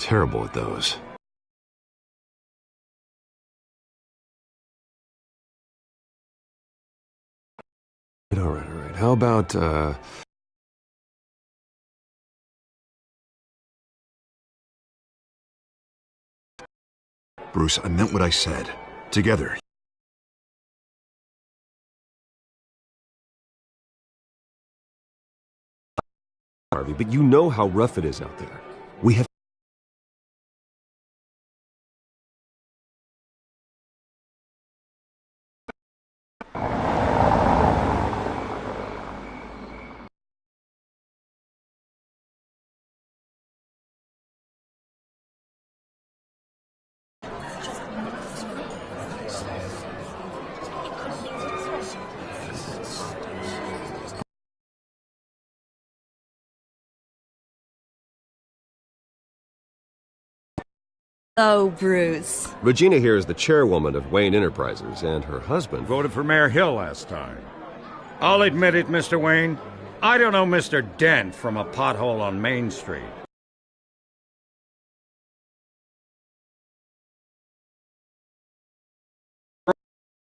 terrible at those. All right. How about, Bruce, I meant what I said. Together. Harvey, but you know how rough it is out there. We have... Oh, Bruce. Regina here is the chairwoman of Wayne Enterprises, and her husband... Voted for Mayor Hill last time. I'll admit it, Mr. Wayne. I don't know Mr. Dent from a pothole on Main Street.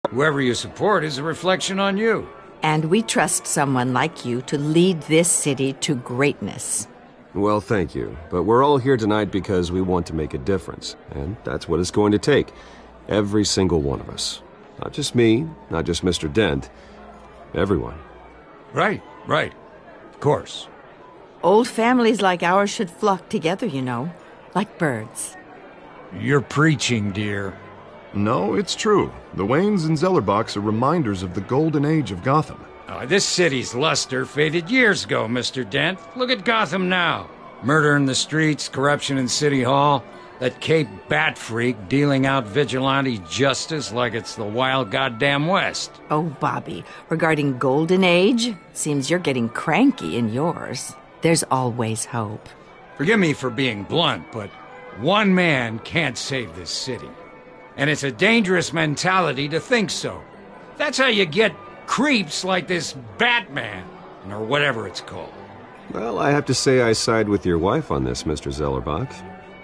Whoever you support is a reflection on you. And we trust someone like you to lead this city to greatness. Well, thank you. But we're all here tonight because we want to make a difference. And that's what it's going to take. Every single one of us. Not just me, not just Mr. Dent. Everyone. Right. Of course. Old families like ours should flock together, you know. Like birds. You're preaching, dear. No, it's true. The Waynes and Zellerbachs are reminders of the golden age of Gotham. This city's luster faded years ago, Mr. Dent. Look at Gotham now. Murder in the streets, corruption in City Hall, that Cape Bat freak dealing out vigilante justice like it's the wild goddamn West. Oh, Bobby, regarding Golden Age, seems you're getting cranky in yours. There's always hope. Forgive me for being blunt, but one man can't save this city. And it's a dangerous mentality to think so. That's how you get creeps like this Batman, or whatever it's called. Well, I have to say I side with your wife on this, Mr. Zellerbach.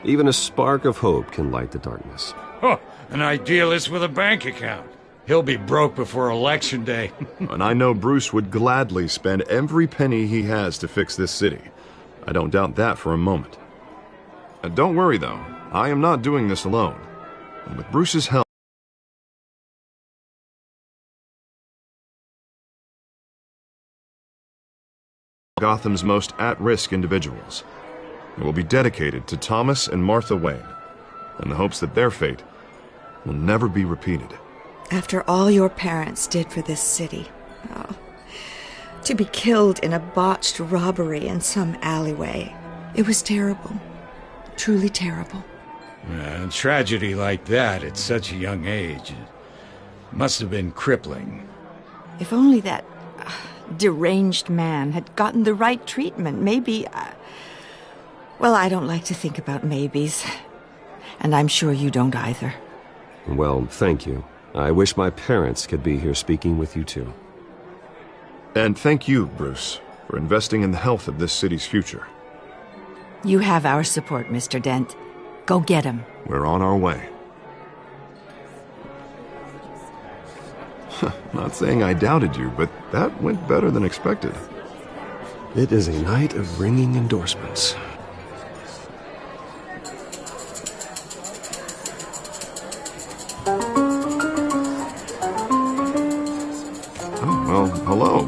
Even a spark of hope can light the darkness. Oh, an idealist with a bank account. He'll be broke before Election Day. And I know Bruce would gladly spend every penny he has to fix this city. I don't doubt that for a moment. Don't worry, though. I am not doing this alone. And with Bruce's help, Gotham's most at-risk individuals. It will be dedicated to Thomas and Martha Wayne, in the hopes that their fate will never be repeated. After all your parents did for this city, to be killed in a botched robbery in some alleyway, it was terrible. Truly terrible. A tragedy like that at such a young age must have been crippling. If only that deranged man had gotten the right treatment, maybe... Well, I don't like to think about maybes. And I'm sure you don't either. Well, thank you. I wish my parents could be here speaking with you too. And thank you, Bruce, for investing in the health of this city's future. You have our support, Mr. Dent. Go get him. We're on our way. Not saying I doubted you, but that went better than expected. It is a night of ringing endorsements. Oh, well, hello.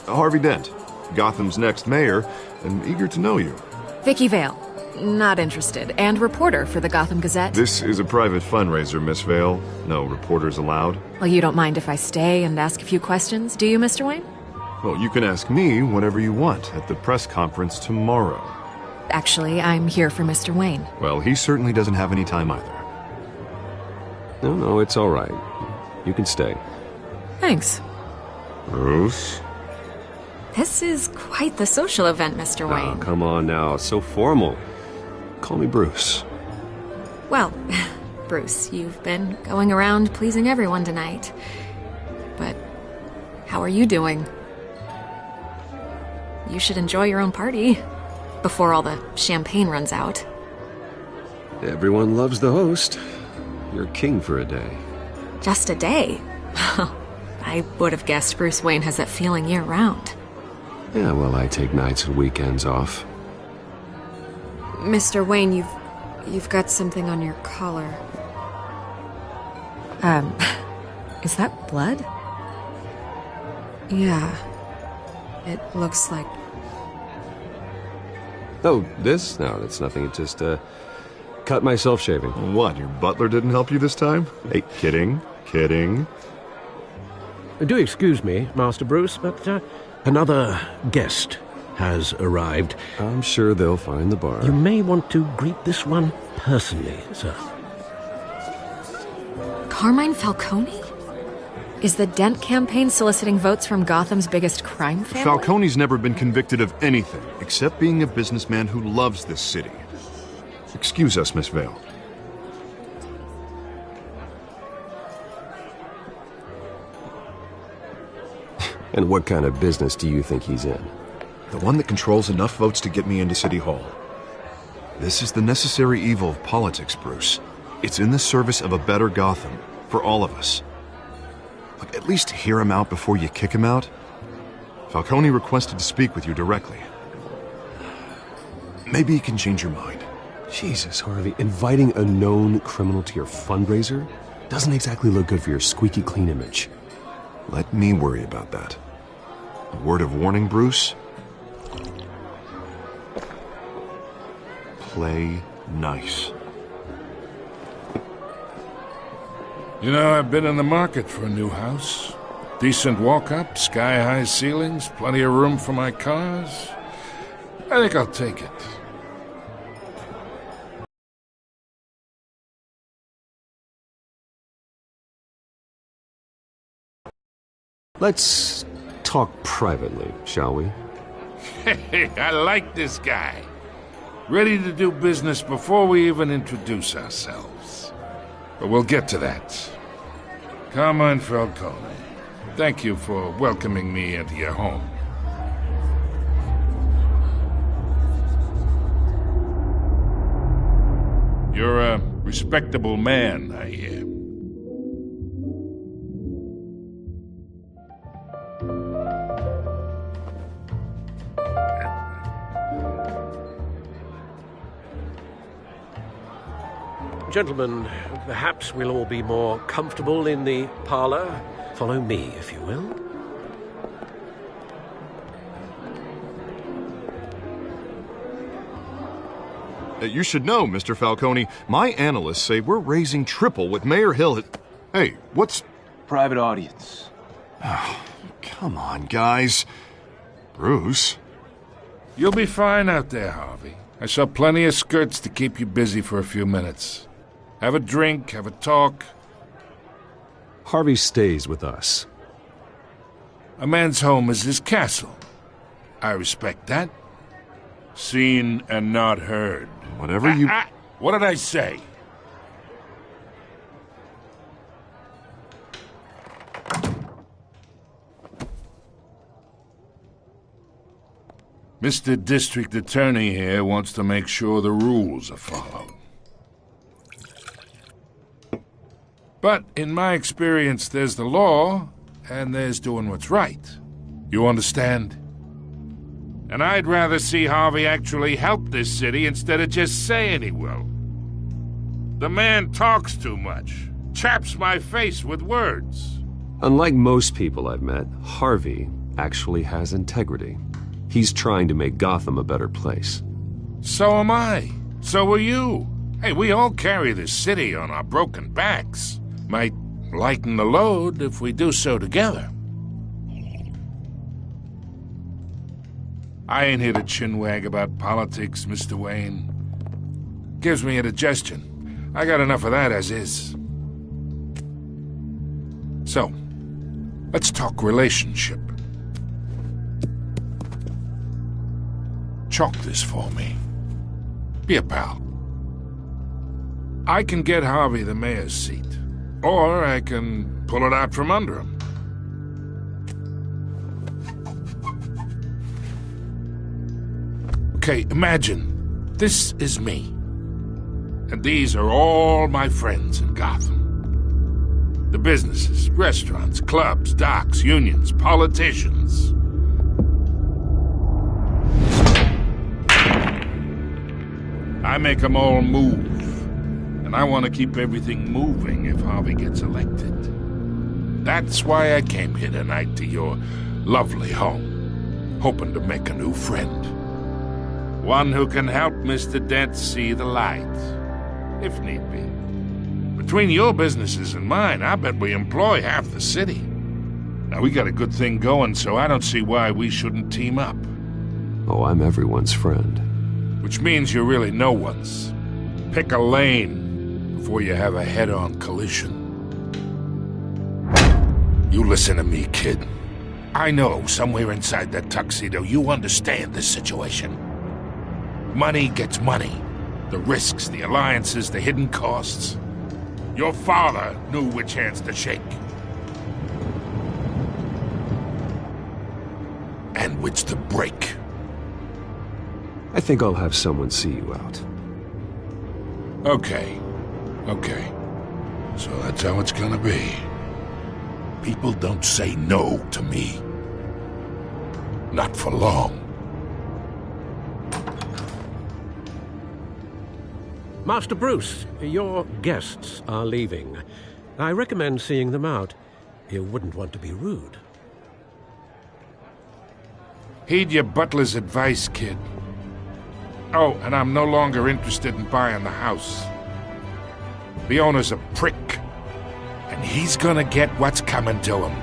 Harvey Dent, Gotham's next mayor, and eager to know you. Vicky Vale. Not interested. And reporter for the Gotham Gazette. This is a private fundraiser, Miss Vale. No reporters allowed. Well, you don't mind if I stay and ask a few questions, do you, Mr. Wayne? Well, you can ask me whatever you want at the press conference tomorrow. Actually, I'm here for Mr. Wayne. Well, he certainly doesn't have any time either. No, it's all right. You can stay. Thanks. Bruce? This is quite the social event, Mr. Oh, Wayne. come on now. It's so formal. Call me Bruce. Well, Bruce, you've been going around pleasing everyone tonight. But how are you doing? You should enjoy your own party. before all the champagne runs out. Everyone loves the host. You're king for a day. Just a day? I would have guessed Bruce Wayne has that feeling year-round. Yeah, well, I take nights and weekends off. Mr. Wayne, you've got something on your collar. Is that blood? Yeah. It looks like... Oh, this? No, that's nothing. It just, cut myself shaving. What, your butler didn't help you this time? Hey, kidding. Do excuse me, Master Bruce, but another guest has arrived. I'm sure they'll find the bar. You may want to greet this one personally, sir. Carmine Falcone? Is the Dent campaign soliciting votes from Gotham's biggest crime family? Falcone's never been convicted of anything, except being a businessman who loves this city. Excuse us, Miss Vale. And what kind of business do you think he's in? The one that controls enough votes to get me into City Hall. This is the necessary evil of politics, Bruce. It's in the service of a better Gotham, for all of us. Look, at least hear him out before you kick him out. Falcone requested to speak with you directly. Maybe he can change your mind. Jesus, Harvey, inviting a known criminal to your fundraiser doesn't exactly look good for your squeaky clean image. Let me worry about that. A word of warning, Bruce? Play nice. You know, I've been in the market for a new house. Decent walk-up, sky-high ceilings, plenty of room for my cars. I think I'll take it. Let's talk privately, shall we? Hey, I like this guy. Ready to do business before we even introduce ourselves. But we'll get to that. Carmine Falcone, thank you for welcoming me into your home. You're a respectable man, I hear. Gentlemen, perhaps we'll all be more comfortable in the parlor. Follow me, if you will. You should know, Mr. Falcone, my analysts say we're raising triple what Mayor Hill. Hey, what's... Private audience. Oh, come on, guys. Bruce? You'll be fine out there, Harvey. I saw plenty of skirts to keep you busy for a few minutes. Have a drink, have a talk. Harvey stays with us. A man's home is his castle. I respect that. Seen and not heard. Whatever you... What did I say? Mr. District Attorney here wants to make sure the rules are followed. But in my experience, there's the law, and there's doing what's right. You understand? And I'd rather see Harvey actually help this city instead of just saying he will. The man talks too much, chaps my face with words. Unlike most people I've met, Harvey actually has integrity. He's trying to make Gotham a better place. So am I. So are you. Hey, we all carry this city on our broken backs. Might lighten the load if we do so together. I ain't here to chinwag about politics, Mr. Wayne. Gives me indigestion. I got enough of that as is. So, let's talk relationship. Chalk this for me. Be a pal. I can get Harvey the mayor's seat, or I can pull it out from under him. Okay, imagine, this is me. And these are all my friends in Gotham. The businesses, restaurants, clubs, docks, unions, politicians. I make them all move. And I want to keep everything moving if Harvey gets elected. That's why I came here tonight to your lovely home, hoping to make a new friend. One who can help Mr. Dent see the light, if need be. Between your businesses and mine, I bet we employ half the city. Now, we got a good thing going, so I don't see why we shouldn't team up. Oh, I'm everyone's friend. Which means you're really no one's. Pick a lane before you have a head-on collision. You listen to me, kid. I know somewhere inside that tuxedo you understand this situation. Money gets money. The risks, the alliances, the hidden costs. Your father knew which hands to shake. And which to break. I think I'll have someone see you out. Okay. So that's how it's gonna be. People don't say no to me. Not for long. Master Bruce, your guests are leaving. I recommend seeing them out. You wouldn't want to be rude. Heed your butler's advice, kid. Oh, and I'm no longer interested in buying the house. The owner's a prick, and he's gonna get what's coming to him.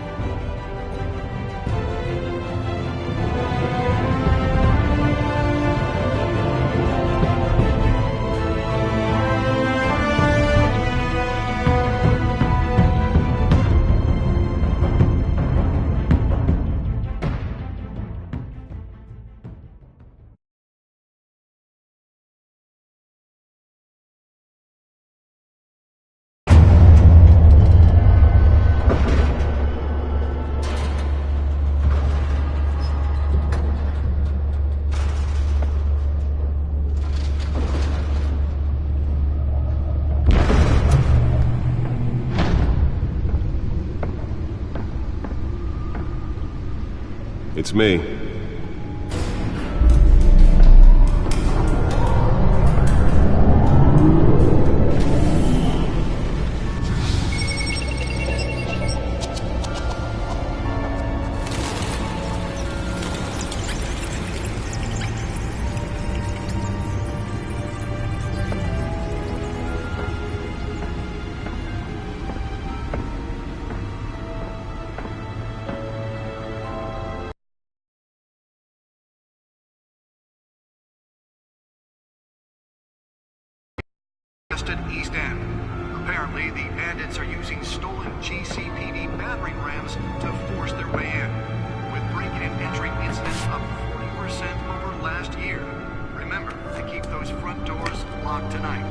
It's me. East End. Apparently, the bandits are using stolen GCPD battering rams to force their way in, with break-in and entry incidents up 40% over last year. Remember to keep those front doors locked tonight.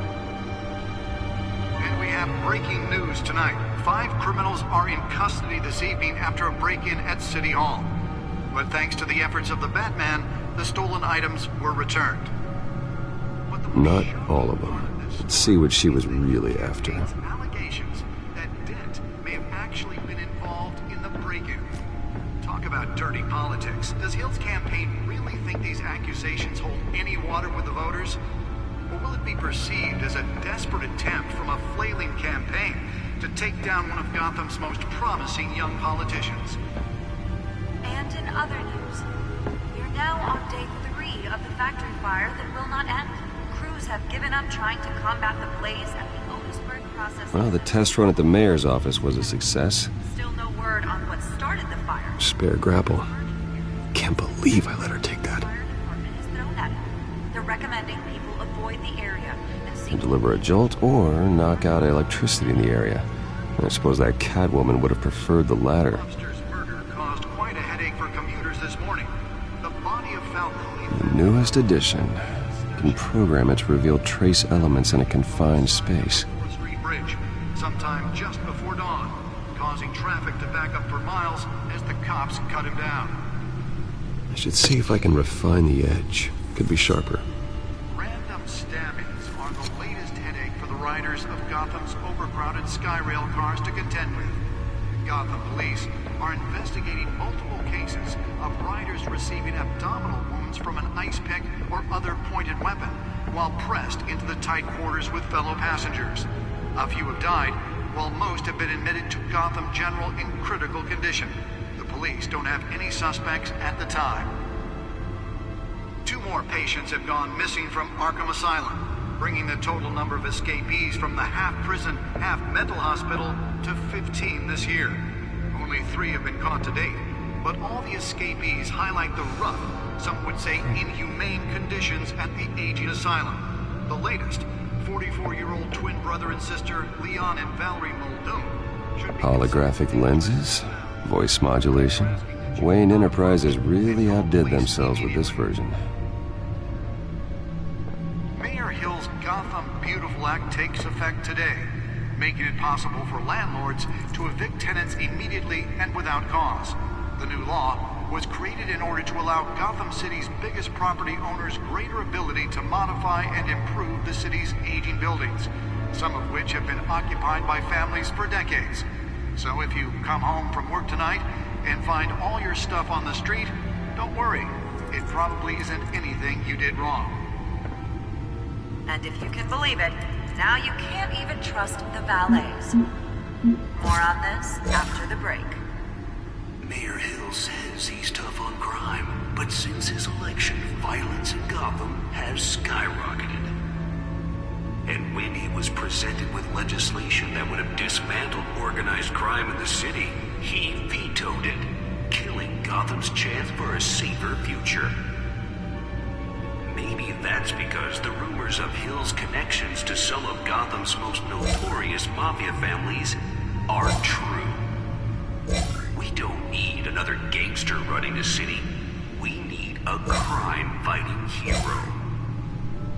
And we have breaking news tonight. 5 criminals are in custody this evening after a break-in at City Hall. But thanks to the efforts of the Batman, the stolen items were returned. Not all of them. Let's see what she was really after. Allegations that Dent may have actually been involved in the break-in. Talk about dirty politics. Does Hill's campaign really think these accusations hold any water with the voters? Or will it be perceived as a desperate attempt from a flailing campaign to take down one of Gotham's most promising young politicians? And in other news, we're now on day 3 of the factory fire that will not end. Crews have given up trying to combat the blaze at the Otisburg process. Well, the test run at the mayor's office was a success. Still no word on what started the fire. Spare grapple. Can't believe I let her take that. The fire department has thrown at it. They're recommending people avoid the area and deliver a jolt or knock out electricity in the area. I suppose that Catwoman would have preferred the latter. Lobster's murder caused quite a headache for commuters this morning. The body of Falcone. The newest addition can program it to reveal trace elements in a confined space. Street Bridge, sometime just before dawn, causing traffic to back up for miles as the cops cut him down. I should see if I can refine the edge. could be sharper. Random stabbings are the latest headache for the riders of Gotham's overcrowded Skyrail cars to contend with. Gotham police are investigating multiple cases of riders receiving abdominal wounds from an ice pick or other pointed weapon while pressed into the tight quarters with fellow passengers. A few have died, while most have been admitted to Gotham General in critical condition. The police don't have any suspects at the time. 2 more patients have gone missing from Arkham Asylum, bringing the total number of escapees from the half-prison, half-mental hospital to 15 this year. Only 3 have been caught to date, but all the escapees highlight the rough, some would say inhumane conditions at the aging asylum. The latest, 44-year-old twin brother and sister Leon and Valerie Muldoon. Holographic lenses? Voice modulation? Wayne Enterprises really outdid themselves with this version. Mayor Hill's Gotham Beautiful Act takes effect today, making it possible for landlords to evict tenants immediately and without cause. The new law was created in order to allow Gotham City's biggest property owners greater ability to modify and improve the city's aging buildings, some of which have been occupied by families for decades. So if you come home from work tonight and find all your stuff on the street, don't worry. It probably isn't anything you did wrong. And if you can believe it, now you can't even trust the valets. More on this after the break. Mayor Hill says he's tough on crime, but since his election, violence in Gotham has skyrocketed. And when he was presented with legislation that would have dismantled organized crime in the city, he vetoed it, killing Gotham's chance for a safer future. Maybe that's because the rumors of Hill's connections to some of Gotham's most notorious mafia families are true. We don't need another gangster running the city. We need a crime-fighting hero.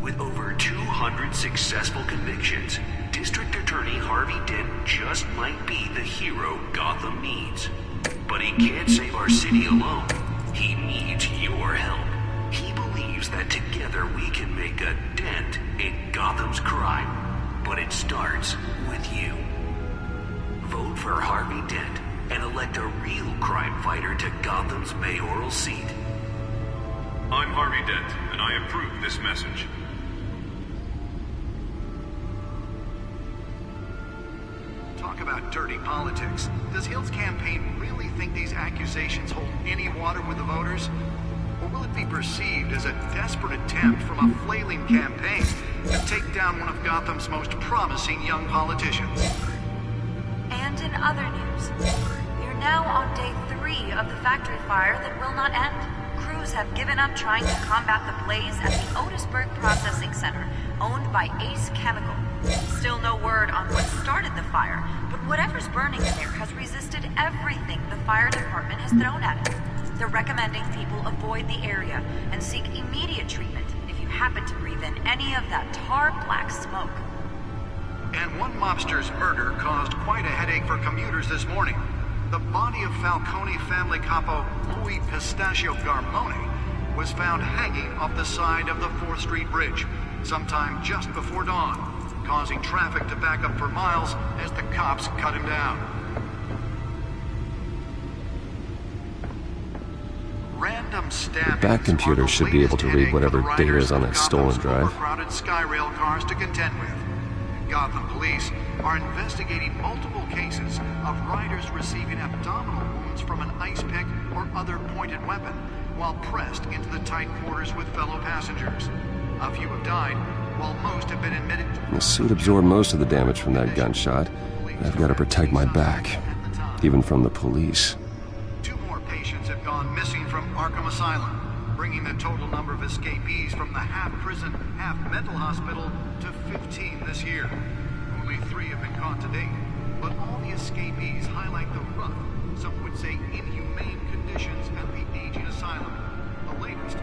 With over 200 successful convictions, District Attorney Harvey Dent just might be the hero Gotham needs. But he can't save our city alone. He needs your help. He believes that together we can make a dent in Gotham's crime. But it starts with you. Vote for Harvey Dent and elect a real crime fighter to Gotham's mayoral seat. I'm Harvey Dent, and I approve this message. Talk about dirty politics. Does Hill's campaign really think these accusations hold any water with the voters? Or will it be perceived as a desperate attempt from a flailing campaign to take down one of Gotham's most promising young politicians? And in other news, we're now on day 3 of the factory fire that will not end. Crews have given up trying to combat the blaze at the Otisburg Processing Center, owned by Ace Chemical. Still no word on what started the fire, but whatever's burning in there has resisted everything the fire department has thrown at it. They're recommending people avoid the area and seek immediate treatment if you happen to breathe in any of that tar black smoke. And one mobster's murder caused quite a headache for commuters this morning. The body of Falcone family capo Louis Pistachio Garmone was found hanging off the side of the 4th Street Bridge sometime just before dawn, causing traffic to back up for miles as the cops cut him down. Random stabbings. Back computer should be able to read whatever data is on that stolen drive. Overcrowded Skyrail cars to contend with. Gotham police are investigating multiple cases of riders receiving abdominal wounds from an ice pick or other pointed weapon while pressed into the tight quarters with fellow passengers. A few have died, while most have been admitted. The suit absorbed most of the damage from that gunshot. I've got to protect my back, even from the police. 2 more patients have gone missing from Arkham Asylum, bringing the total number of escapees from the half-prison, half-mental hospital to 15 this year. Only 3 have been caught to date, but all the escapees highlight the rough, some would say inhumane conditions at the aging asylum. The latest,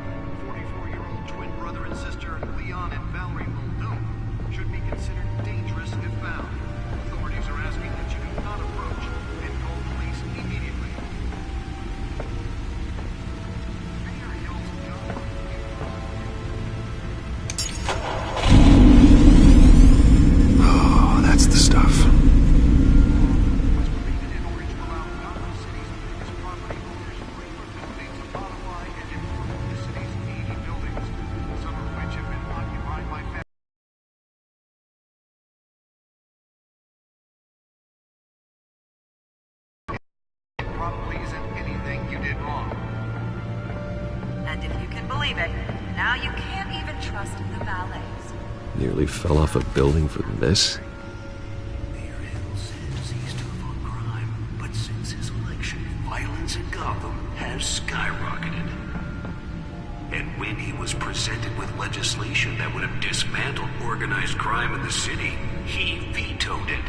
44-year-old twin brother and sister Leon and Valerie Muldoon should be considered dangerous if found. Authorities are asking that you do not approach and call police immediately. Mayor Hill's Nearly fell off a building for this. Mayor Hill says he's tough on crime, but since his election, violence in Gotham has skyrocketed. And when he was presented with legislation that would have dismantled organized crime in the city, he vetoed it,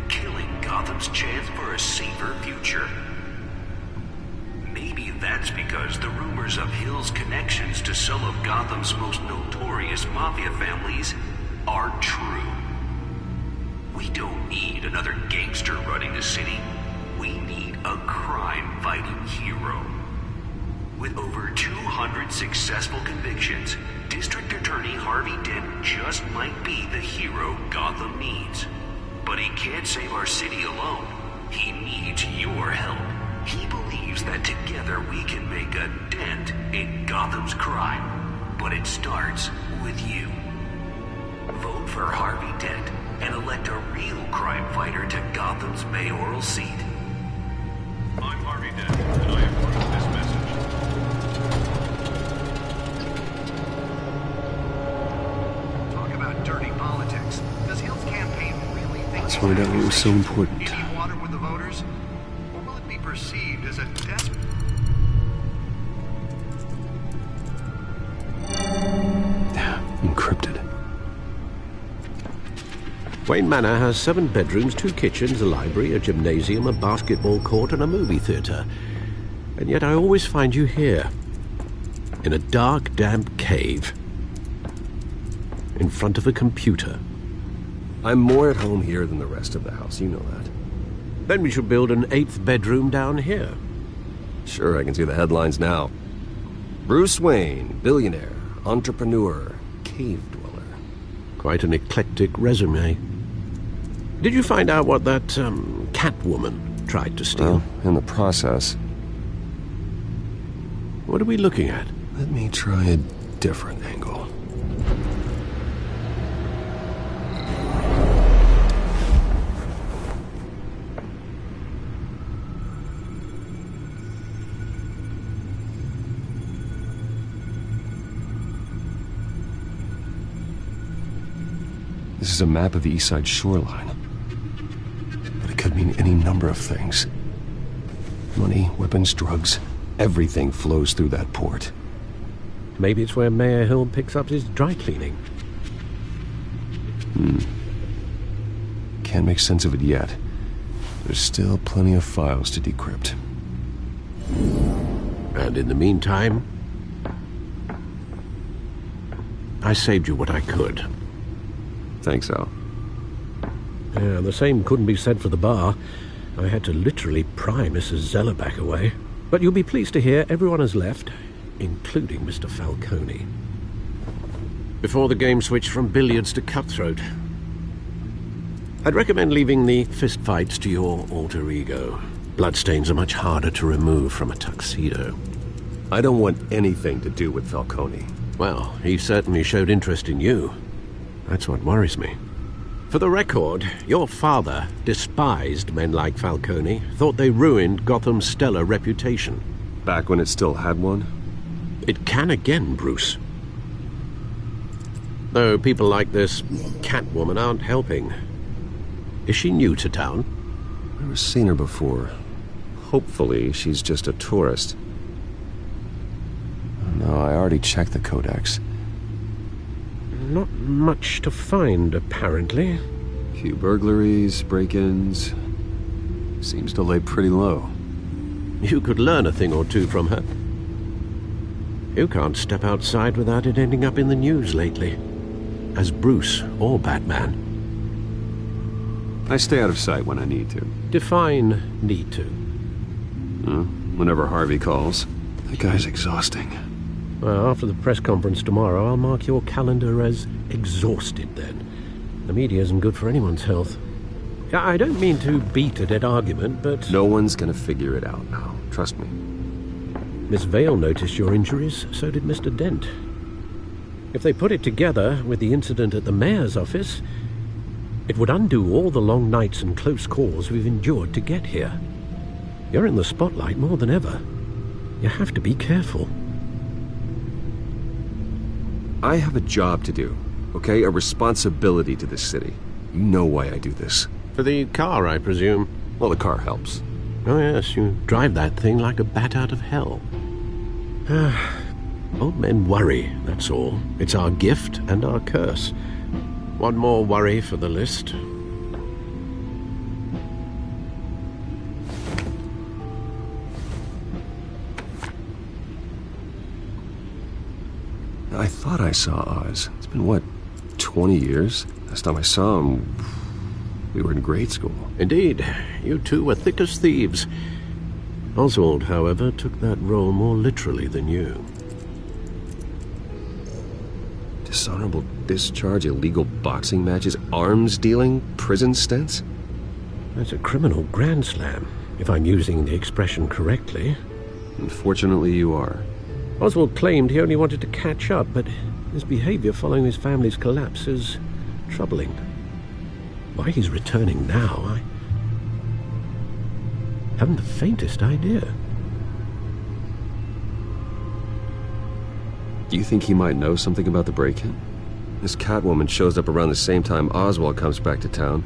killing Gotham's chance for a safer future. Maybe that's because the rumors of Hill's connections to some of Gotham's most notorious mafia families are true. We don't need another gangster running the city. We need a crime-fighting hero. With over 200 successful convictions, District Attorney Harvey Dent just might be the hero Gotham needs. But he can't save our city alone. He needs your help. He believes that together we can make a dent in Gotham's crime. But it starts with you. Vote for Harvey Dent and elect a real crime fighter to Gotham's mayoral seat. I'm Harvey Dent, and I approve this message. Talk about dirty politics. Does Hill's campaign really think Let's find out what was so important. any water with the voters? Or will it be perceived as a desperate... Encrypted. Wayne Manor has 7 bedrooms, 2 kitchens, a library, a gymnasium, a basketball court, and a movie theatre. And yet I always find you here, in a dark, damp cave, in front of a computer. I'm more at home here than the rest of the house, you know that. Then we should build an 8th bedroom down here. Sure, I can see the headlines now. Bruce Wayne, billionaire, entrepreneur, cave dweller. Quite an eclectic resume. Did you find out what that, Catwoman tried to steal? Well, in the process. What are we looking at? Let me try a different angle. This is a map of the East Side shoreline. But it could mean any number of things. Money, weapons, drugs, everything flows through that port. Maybe it's where Mayor Hill picks up his dry cleaning. Can't make sense of it yet. There's still plenty of files to decrypt. And in the meantime, I saved you what I could. Thanks, Al. Yeah, the same couldn't be said for the bar. I had to literally pry Mrs. Zellerback away. But you'll be pleased to hear everyone has left, including Mr. Falcone. Before the game switched from billiards to cutthroat. I'd recommend leaving the fistfights to your alter ego. Bloodstains are much harder to remove from a tuxedo. I don't want anything to do with Falcone. Well, he certainly showed interest in you. That's what worries me. For the record, your father despised men like Falcone, thought they ruined Gotham's stellar reputation. Back when it still had one? It can again, Bruce. Though people like this Catwoman aren't helping. Is she new to town? I've never seen her before. Hopefully, she's just a tourist. No, I already checked the codex. Not much to find, apparently. Few burglaries, break-ins. Seems to lay pretty low. You could learn a thing or two from her. You can't step outside without it ending up in the news lately. As Bruce or Batman. I stay out of sight when I need to. Define need to. Whenever Harvey calls. That guy's exhausting. Well, after the press conference tomorrow, I'll mark your calendar as exhausted then. The media isn't good for anyone's health. I don't mean to beat a dead argument, but... No one's gonna figure it out now. Trust me. Miss Vale noticed your injuries, so did Mr. Dent. If they put it together with the incident at the mayor's office, it would undo all the long nights and close calls we've endured to get here. You're in the spotlight more than ever. You have to be careful. I have a job to do. okay? A responsibility to this city. You know why I do this. For the car, I presume? Well, the car helps. Oh yes, you drive that thing like a bat out of hell. Old men worry, that's all. It's our gift and our curse. One more worry for the list. I thought I saw Oz. It's been, what, 20 years? Last time I saw him, we were in grade school. Indeed, you two were thick as thieves. Oswald, however, took that role more literally than you. Dishonorable discharge, illegal boxing matches, arms dealing, prison stints? That's a criminal grand slam, if I'm using the expression correctly. Unfortunately, you are. Oswald claimed he only wanted to catch up, but his behavior following his family's collapse is troubling. Why he's returning now, I haven't the faintest idea. Do you think he might know something about the break-in? This Catwoman shows up around the same time Oswald comes back to town.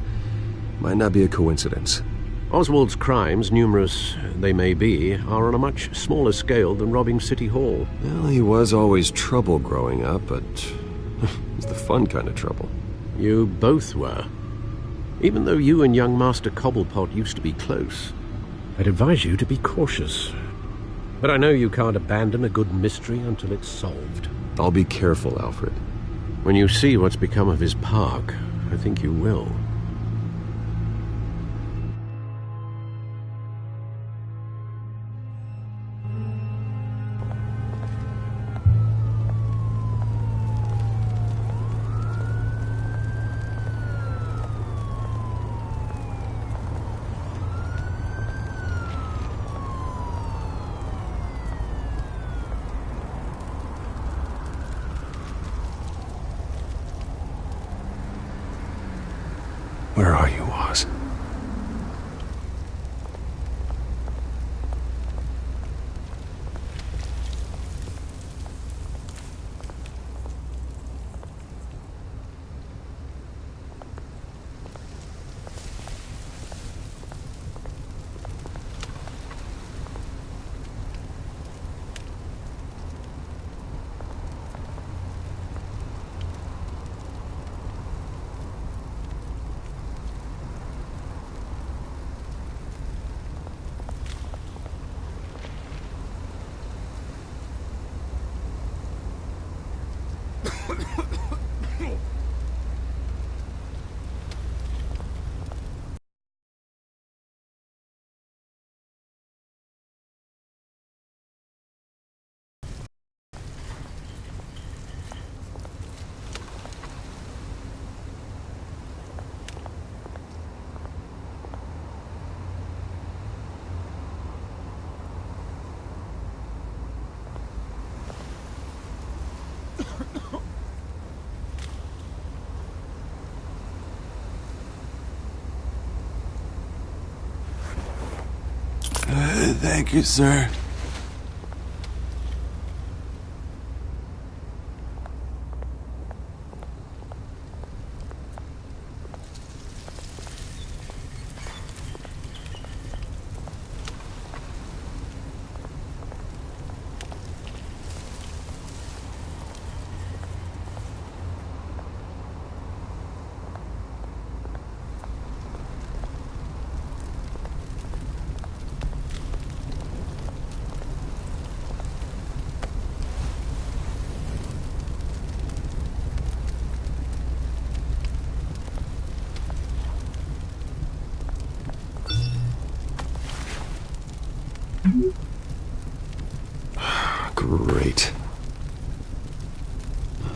Might not be a coincidence. Oswald's crimes, numerous they may be, are on a much smaller scale than robbing City Hall. Well, he was always trouble growing up, but it's the fun kind of trouble. You both were. Even though you and young Master Cobblepot used to be close, I'd advise you to be cautious. But I know you can't abandon a good mystery until it's solved. I'll be careful, Alfred. When you see what's become of his park, I think you will. Where are you, Oz? Thank you, sir. Great.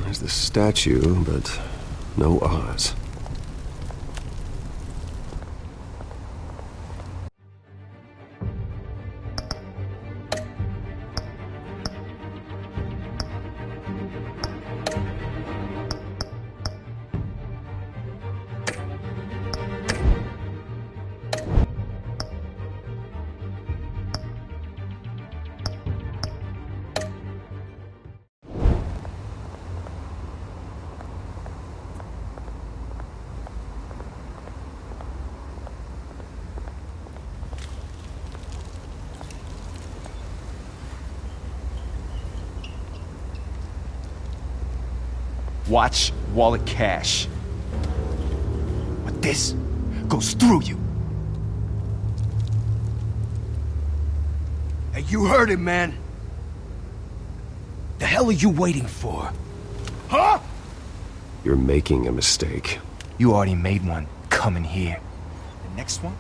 There's the statue, but no Oz. Watch wallet cash. But this goes through you. Hey, you heard him, man. The hell are you waiting for? Huh? You're making a mistake. You already made one coming here. The next one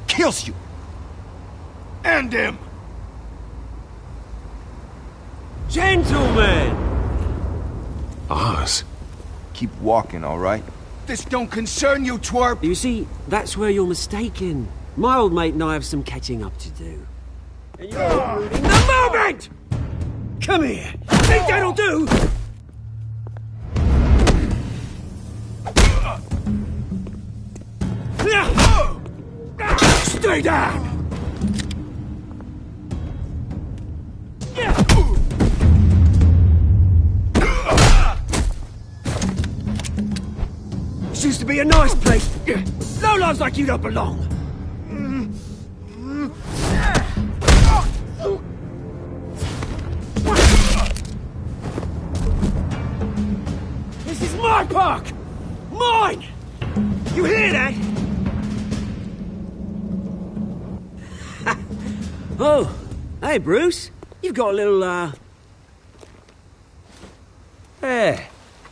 kills you. And him. Gentlemen! Oz. Keep walking, all right? This don't concern you, twerp! You see, that's where you're mistaken. My old mate and I have some catching up to do. And you're ruining the moment! Come here! Think that'll do? Stay down! This used to be a nice place. Lowlifes like you don't belong. This is my park! Mine! You hear that? Oh, hey, Bruce. You've got a little, There.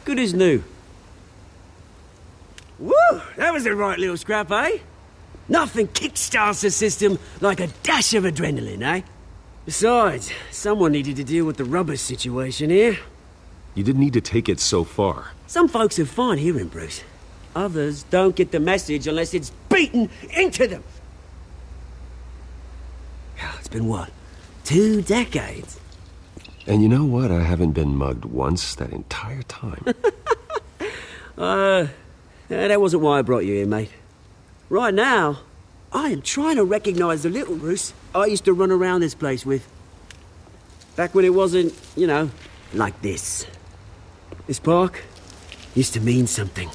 Good as new. Woo! That was a right little scrap, eh? Nothing kickstarts the system like a dash of adrenaline, eh? Besides, someone needed to deal with the rubber situation here. You didn't need to take it so far. Some folks are fine hearing, Bruce. Others don't get the message unless it's beaten into them. It's been, what, 2 decades? And you know what? I haven't been mugged once that entire time. That wasn't why I brought you here, mate. Right now, I am trying to recognize the little Bruce I used to run around this place with. Back when it wasn't, you know, like this. This park used to mean something.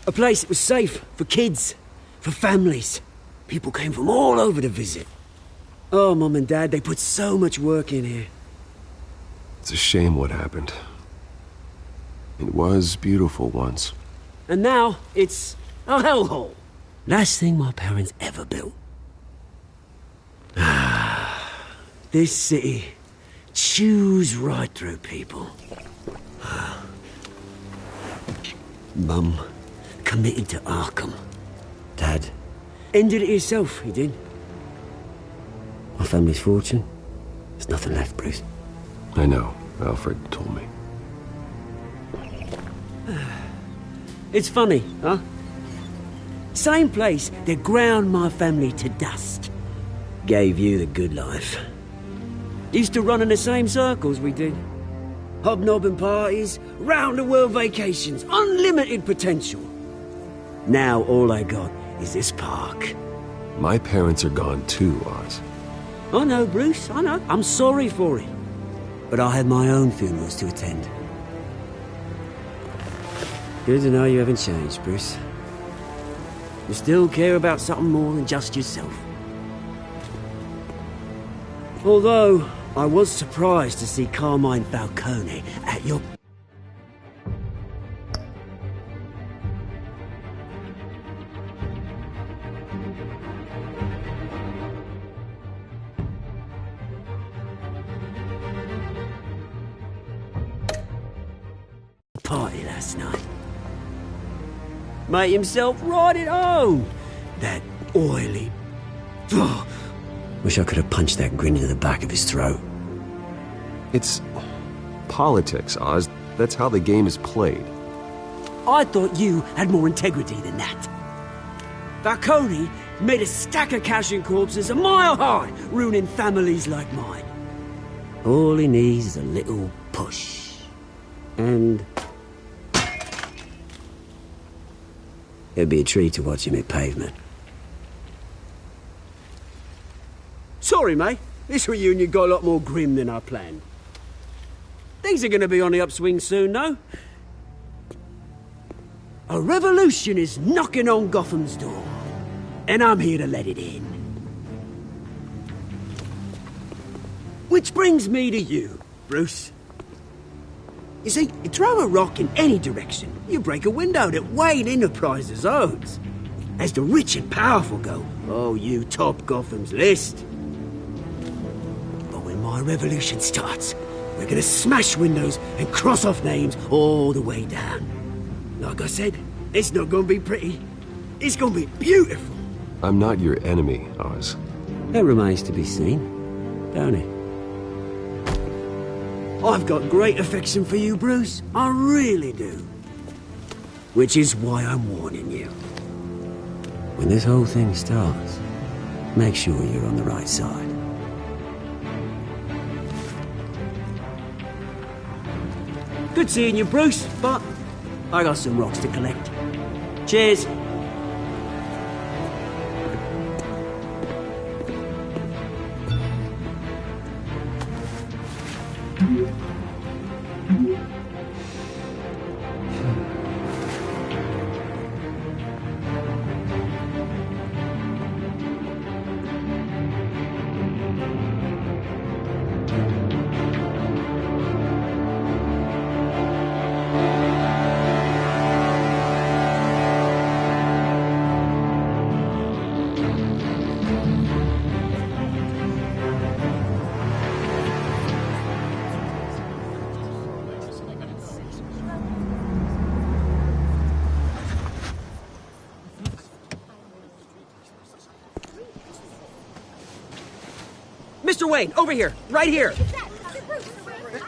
A place that was safe for kids, for families. People came from all over to visit. Oh, Mum and Dad, they put so much work in here. It's a shame what happened. It was beautiful once. And now, it's a hellhole. Last thing my parents ever built. This city chews right through people. Mum committed to Arkham. Dad ended it himself, he did. My family's fortune, there's nothing left, Bruce. I know. Alfred told me. It's funny, huh? Same place that ground my family to dust. Gave you the good life. Used to run in the same circles we did. Hobnobbing parties, round-the-world vacations, unlimited potential. Now all I got is this park. My parents are gone too, Oz. I know, Bruce, I know. I'm sorry for it. But I had my own funerals to attend. Good to know you haven't changed, Bruce. You still care about something more than just yourself. Although, I was surprised to see Carmine Falcone at your... party last night. Made himself right at home. That oily... Oh, wish I could have punched that grin into the back of his throat. It's politics, Oz. That's how the game is played. I thought you had more integrity than that. Falcone made a stack of cashing corpses a mile high, ruining families like mine. All he needs is a little push. And... it'd be a treat to watch him hit pavement. Sorry, mate. This reunion got a lot more grim than I planned. Things are gonna be on the upswing soon, though. A revolution is knocking on Gotham's door. And I'm here to let it in. Which brings me to you, Bruce. You see, you throw a rock in any direction, you break a window that Wayne Enterprises owns. As the rich and powerful go, oh, you top Gotham's list. But when my revolution starts, we're gonna smash windows and cross off names all the way down. Like I said, it's not gonna be pretty. It's gonna be beautiful. I'm not your enemy, Oz. That remains to be seen, don't it? I've got great affection for you, Bruce. I really do. Which is why I'm warning you. When this whole thing starts, make sure you're on the right side. Good seeing you, Bruce, but I got some rocks to collect. Cheers. Mr. Wayne, over here, right here.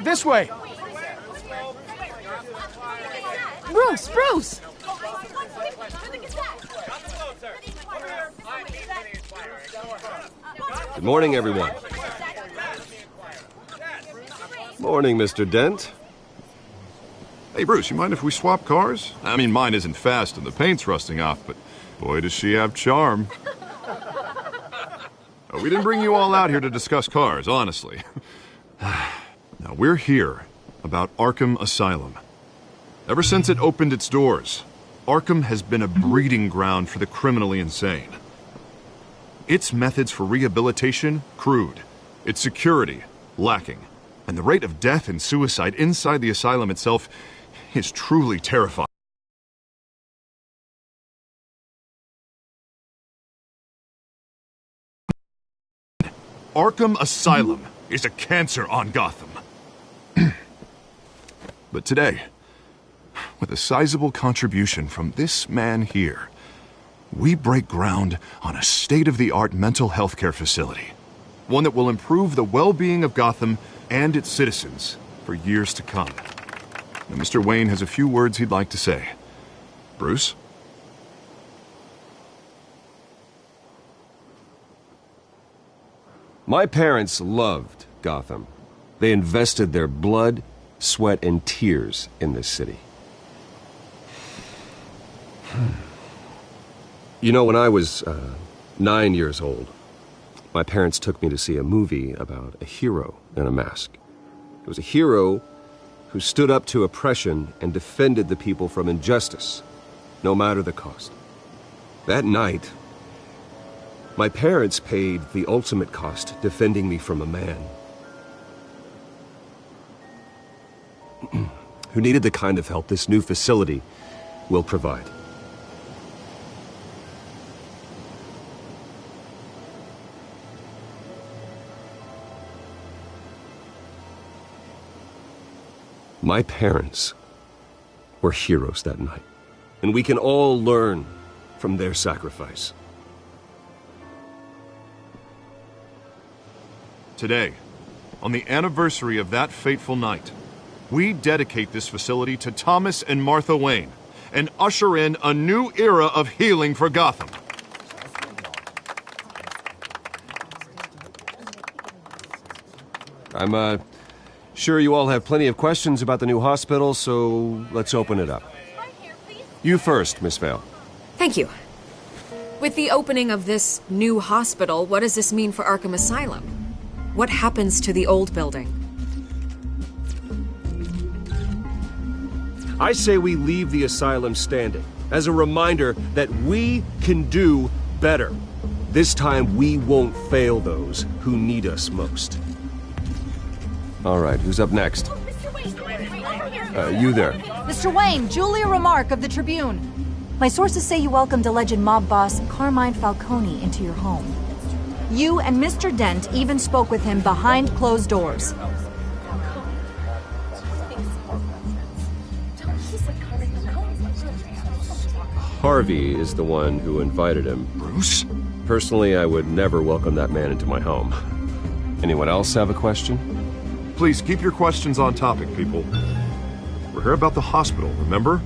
This way. Bruce! Good morning, everyone. Morning, Mr. Dent. Hey, Bruce, you mind if we swap cars? I mean, mine isn't fast and the paint's rusting off, but boy, does she have charm. We didn't bring you all out here to discuss cars, honestly. Now, we're here about Arkham Asylum. Ever since it opened its doors, Arkham has been a breeding ground for the criminally insane. Its methods for rehabilitation, crude. Its security, lacking. And the rate of death and suicide inside the asylum itself is truly terrifying. Arkham Asylum is a cancer on Gotham. But today, with a sizable contribution from this man here, we break ground on a state-of-the-art mental health care facility. One that will improve the well-being of Gotham and its citizens for years to come. Now, Mr. Wayne has a few words he'd like to say. Bruce? My parents loved Gotham. They invested their blood, sweat, and tears in this city. You know, when I was 9 years old, my parents took me to see a movie about a hero in a mask. It was a hero who stood up to oppression and defended the people from injustice, no matter the cost. That night, my parents paid the ultimate cost defending me from a man who needed the kind of help this new facility will provide. My parents were heroes that night, and we can all learn from their sacrifice. Today, on the anniversary of that fateful night, we dedicate this facility to Thomas and Martha Wayne and usher in a new era of healing for Gotham. I'm sure you all have plenty of questions about the new hospital, so let's open it up. You first, Miss Vale. Thank you. With the opening of this new hospital, what does this mean for Arkham Asylum? What happens to the old building? I say we leave the asylum standing as a reminder that we can do better. This time we won't fail those who need us most. All right, who's up next? Mr. Wayne, over here. You there. Mr. Wayne, Julia Remark of the Tribune. My sources say you welcomed alleged mob boss Carmine Falcone into your home. You and Mr. Dent even spoke with him behind closed doors. Harvey is the one who invited him. Bruce? Personally, I would never welcome that man into my home. Anyone else have a question? Please keep your questions on topic, people. We're here about the hospital, remember?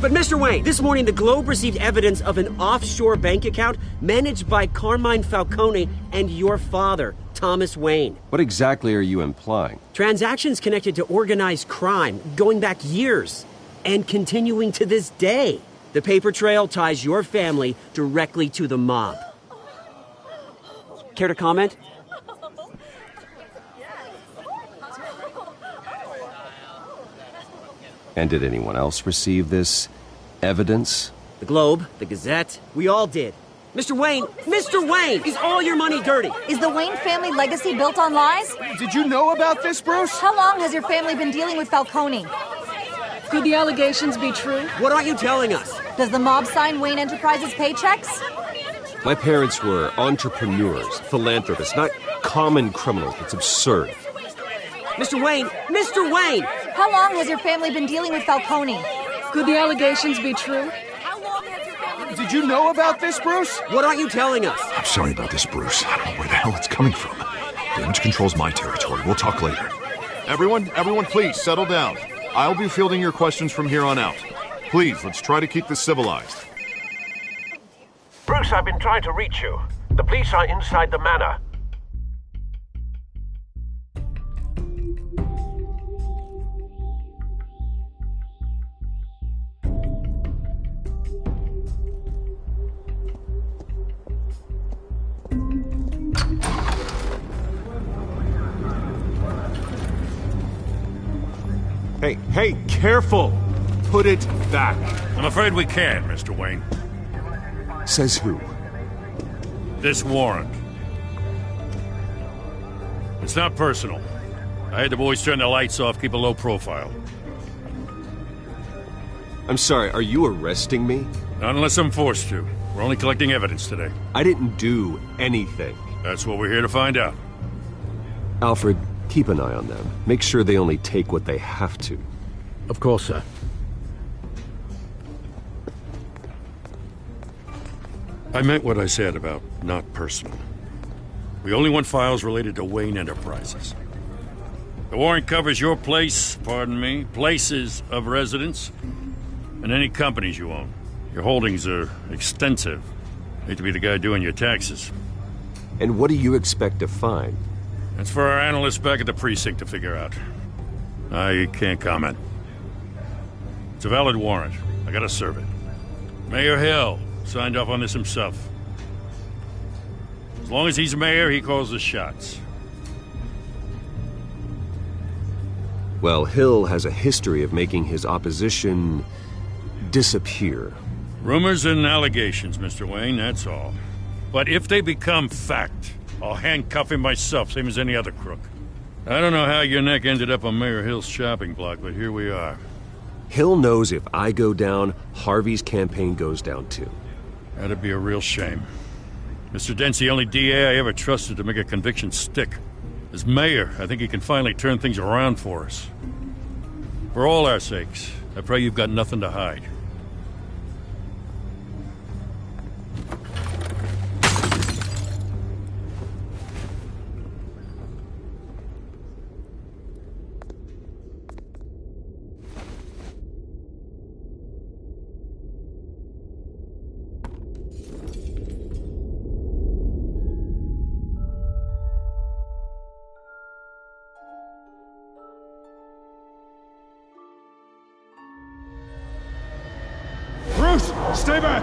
But Mr. Wayne, this morning the Globe received evidence of an offshore bank account managed by Carmine Falcone and your father, Thomas Wayne. What exactly are you implying? Transactions connected to organized crime going back years and continuing to this day. The paper trail ties your family directly to the mob. Care to comment? And did anyone else receive this evidence? The Globe, the Gazette, we all did. Mr. Wayne, is all your money dirty? Is the Wayne family legacy built on lies? Did you know about this, Bruce? How long has your family been dealing with Falcone? Could the allegations be true? What aren't you telling us? Does the mob sign Wayne Enterprises paychecks? My parents were entrepreneurs, philanthropists, not common criminals. It's absurd. Mr. Wayne! How long has your family been dealing with Falcone? Could the allegations be true? Did you know about this, Bruce? What aren't you telling us? I'm sorry about this, Bruce. I don't know where the hell it's coming from. Damage control's my territory. We'll talk later. Everyone, please, settle down. I'll be fielding your questions from here on out. Please, let's try to keep this civilized. Bruce, I've been trying to reach you. The police are inside the manor. Hey, careful! Put it back. I'm afraid we can, Mr. Wayne. Says who? This warrant. It's not personal. I had the boys turn the lights off, keep a low profile. I'm sorry, are you arresting me? Not unless I'm forced to. We're only collecting evidence today. I didn't do anything. That's what we're here to find out. Alfred, keep an eye on them. Make sure they only take what they have to. Of course, sir. I meant what I said about not personal. We only want files related to Wayne Enterprises. The warrant covers your places of residence, and any companies you own. Your holdings are extensive. Hate to be the guy doing your taxes. And what do you expect to find? That's for our analysts back at the precinct to figure out. I can't comment. It's a valid warrant. I gotta serve it. Mayor Hill signed off on this himself. As long as he's mayor, he calls the shots. Well, Hill has a history of making his opposition disappear. Rumors and allegations, Mr. Wayne, that's all. But if they become fact, I'll handcuff him myself, same as any other crook. I don't know how your neck ended up on Mayor Hill's shopping block, but here we are. Hill knows if I go down, Harvey's campaign goes down too. That'd be a real shame. Mr. Dent's the only DA I ever trusted to make a conviction stick. As mayor, I think he can finally turn things around for us. For all our sakes, I pray you've got nothing to hide. Stay back!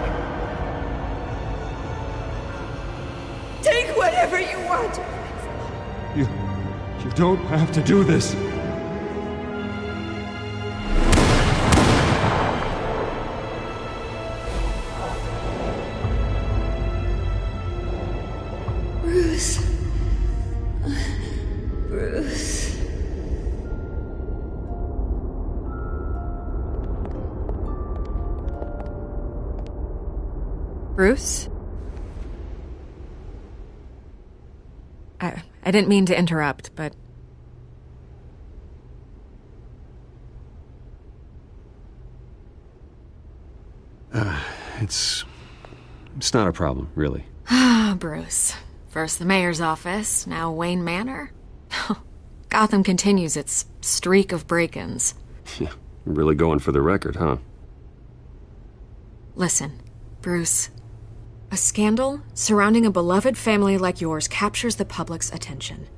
Take whatever you want! You don't have to do this. Bruce, Bruce? I didn't mean to interrupt, but... It's not a problem, really. Ah, Bruce. First the mayor's office, now Wayne Manor. Gotham continues its streak of break-ins. Yeah, really going for the record, huh? Listen, Bruce. A scandal surrounding a beloved family like yours captures the public's attention.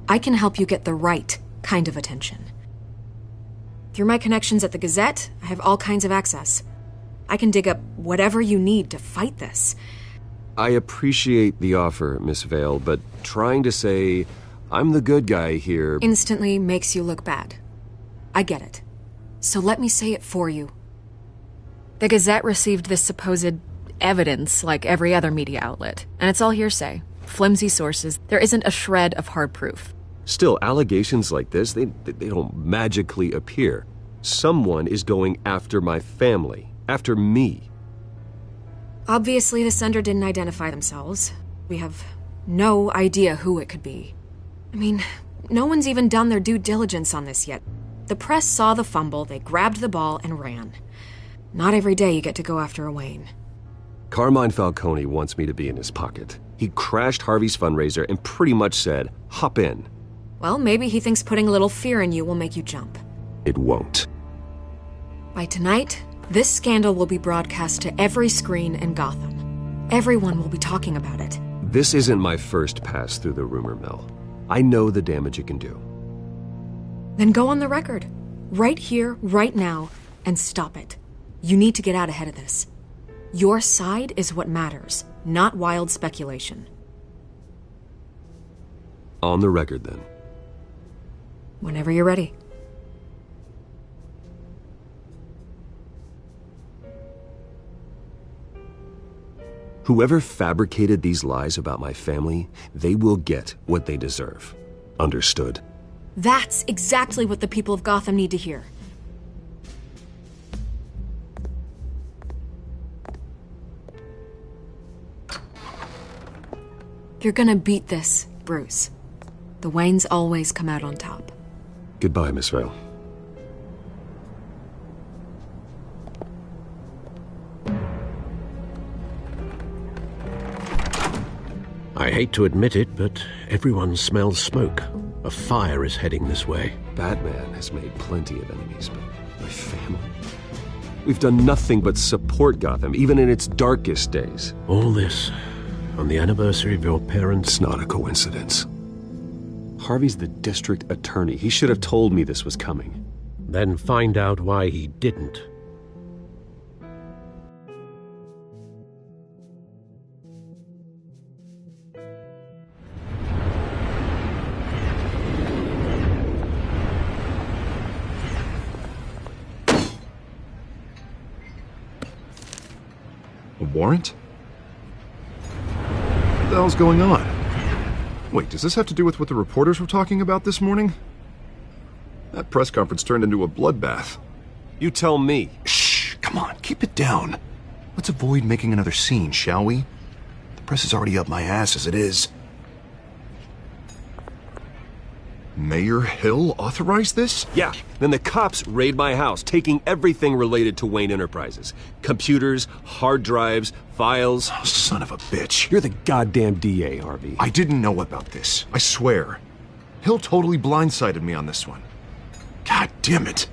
I can help you get the right kind of attention. Through my connections at the Gazette, I have all kinds of access. I can dig up whatever you need to fight this. I appreciate the offer, Miss Vale, but trying to say I'm the good guy here instantly makes you look bad. I get it. So let me say it for you. The Gazette received this supposed evidence like every other media outlet, and it's all hearsay. Flimsy sources. There isn't a shred of hard proof. Still, allegations like this, they don't magically appear. Someone is going after my family, after me. Obviously, the sender didn't identify themselves. We have no idea who it could be. I mean, no one's even done their due diligence on this yet. The press saw the fumble, they grabbed the ball and ran. Not every day you get to go after a Wayne. Carmine Falcone wants me to be in his pocket. He crashed Harvey's fundraiser and pretty much said, hop in. Well, maybe he thinks putting a little fear in you will make you jump. It won't. By tonight, this scandal will be broadcast to every screen in Gotham. Everyone will be talking about it. This isn't my first pass through the rumor mill. I know the damage it can do. Then go on the record. Right here, right now, and stop it. You need to get out ahead of this. Your side is what matters, not wild speculation. On the record, then. Whenever you're ready. Whoever fabricated these lies about my family, they will get what they deserve. Understood? That's exactly what the people of Gotham need to hear. You're gonna beat this, Bruce. The Waynes always come out on top. Goodbye, Miss Vale. I hate to admit it, but everyone smells smoke. A fire is heading this way. Batman has made plenty of enemies, but my family? We've done nothing but support Gotham, even in its darkest days. All this on the anniversary of your parents'... It's not a coincidence. Harvey's the district attorney. He should have told me this was coming. Then find out why he didn't. A warrant? What the hell's going on? Wait, does this have to do with what the reporters were talking about this morning? That press conference turned into a bloodbath. You tell me. Shh, come on, keep it down. Let's avoid making another scene, shall we? The press is already up my ass as it is. Mayor Hill authorized this? Yeah, then the cops raid my house, taking everything related to Wayne Enterprises. Computers, hard drives, files. Oh, son of a bitch. You're the goddamn DA, Harvey. I didn't know about this, I swear. Hill totally blindsided me on this one. God damn it.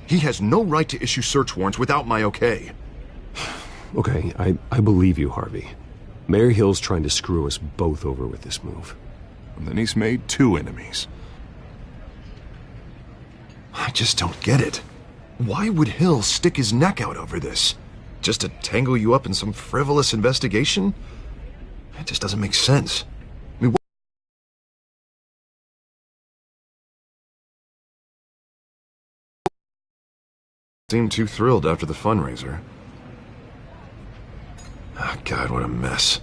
He has no right to issue search warrants without my okay. Okay, I believe you, Harvey. Mayor Hill's trying to screw us both over with this move. And then he's made 2 enemies. I just don't get it. Why would Hill stick his neck out over this? Just to tangle you up in some frivolous investigation? It just doesn't make sense. I mean, seemed too thrilled after the fundraiser. Oh, God, what a mess.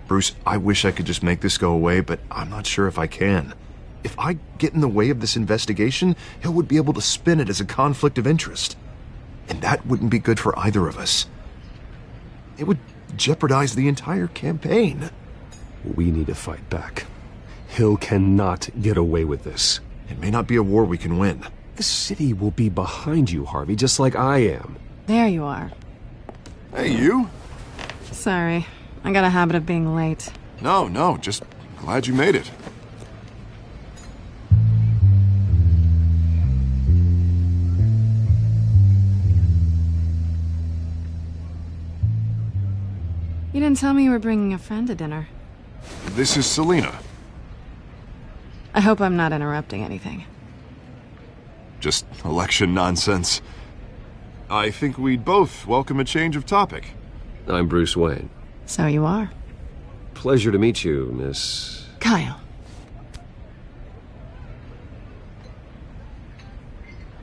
Bruce, I wish I could just make this go away, but I'm not sure if I can. If I get in the way of this investigation, Hill would be able to spin it as a conflict of interest. And that wouldn't be good for either of us. It would jeopardize the entire campaign. We need to fight back. Hill cannot get away with this. It may not be a war we can win. The city will be behind you, Harvey, just like I am. There you are. Hey, you? Sorry. I got a habit of being late. No, just glad you made it. You didn't tell me you were bringing a friend to dinner. This is Selina. I hope I'm not interrupting anything. Just election nonsense. I think we'd both welcome a change of topic. I'm Bruce Wayne. So you are. Pleasure to meet you, Miss... Kyle.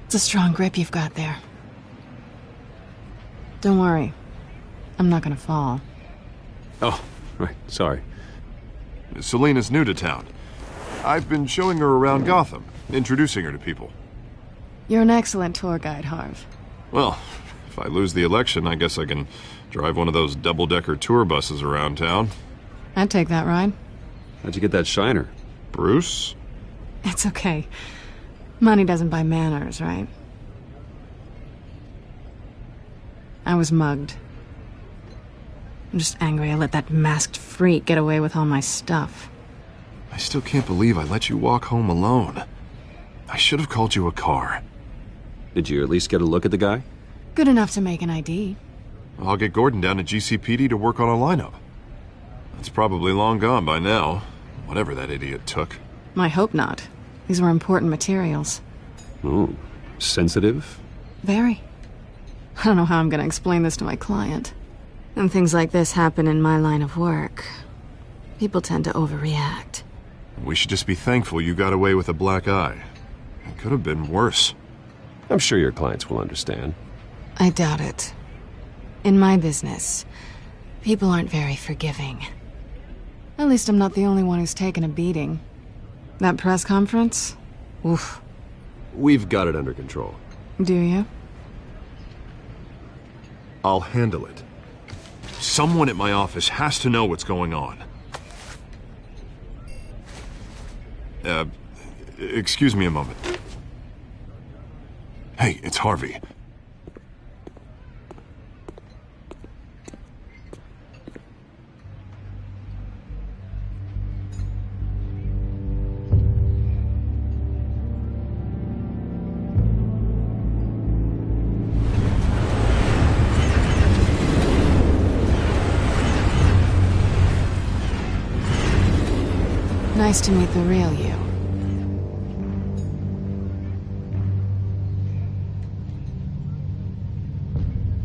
It's a strong grip you've got there. Don't worry. I'm not gonna fall. Oh, right, sorry. Selina's new to town. I've been showing her around Gotham, introducing her to people. You're an excellent tour guide, Harv. Well, if I lose the election, I guess I can drive one of those double-decker tour buses around town. I'd take that ride. How'd you get that shiner? Bruce? It's okay. Money doesn't buy manners, right? I was mugged. I'm just angry I let that masked freak get away with all my stuff. I still can't believe I let you walk home alone. I should have called you a car. Did you at least get a look at the guy? Good enough to make an ID. I'll get Gordon down to GCPD to work on a lineup. It's probably long gone by now, whatever that idiot took. I hope not. These were important materials. Ooh, sensitive? Very. I don't know how I'm gonna explain this to my client. And things like this happen in my line of work. People tend to overreact. We should just be thankful you got away with a black eye. It could have been worse. I'm sure your clients will understand. I doubt it. In my business, people aren't very forgiving. At least I'm not the only one who's taken a beating. That press conference? Oof. We've got it under control. Do you? I'll handle it. Someone at my office has to know what's going on. Excuse me a moment. Hey, it's Harvey. Nice to meet the real you.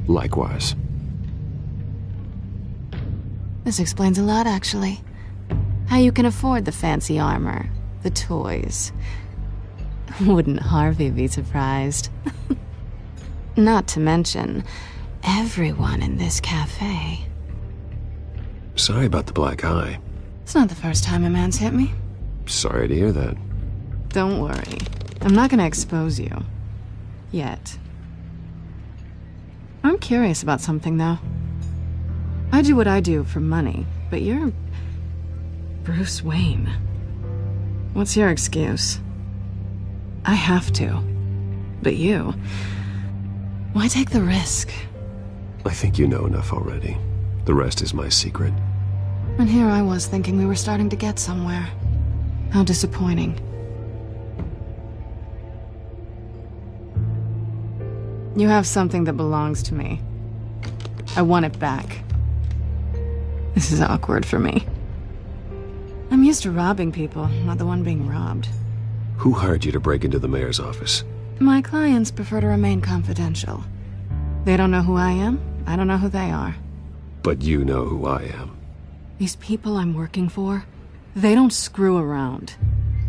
Likewise. This explains a lot, actually. How you can afford the fancy armor, the toys. Wouldn't Harvey be surprised? Not to mention, everyone in this cafe. Sorry about the black eye. It's not the first time a man's hit me. Sorry to hear that. Don't worry. I'm not gonna expose you. Yet. I'm curious about something, though. I do what I do for money, but you're... Bruce Wayne. What's your excuse? I have to. But you... Why take the risk? I think you know enough already. The rest is my secret. And here I was thinking we were starting to get somewhere. How disappointing. You have something that belongs to me. I want it back. This is awkward for me. I'm used to robbing people, not the one being robbed. Who hired you to break into the mayor's office? My clients prefer to remain confidential. They don't know who I am, I don't know who they are. But you know who I am. These people I'm working for, they don't screw around.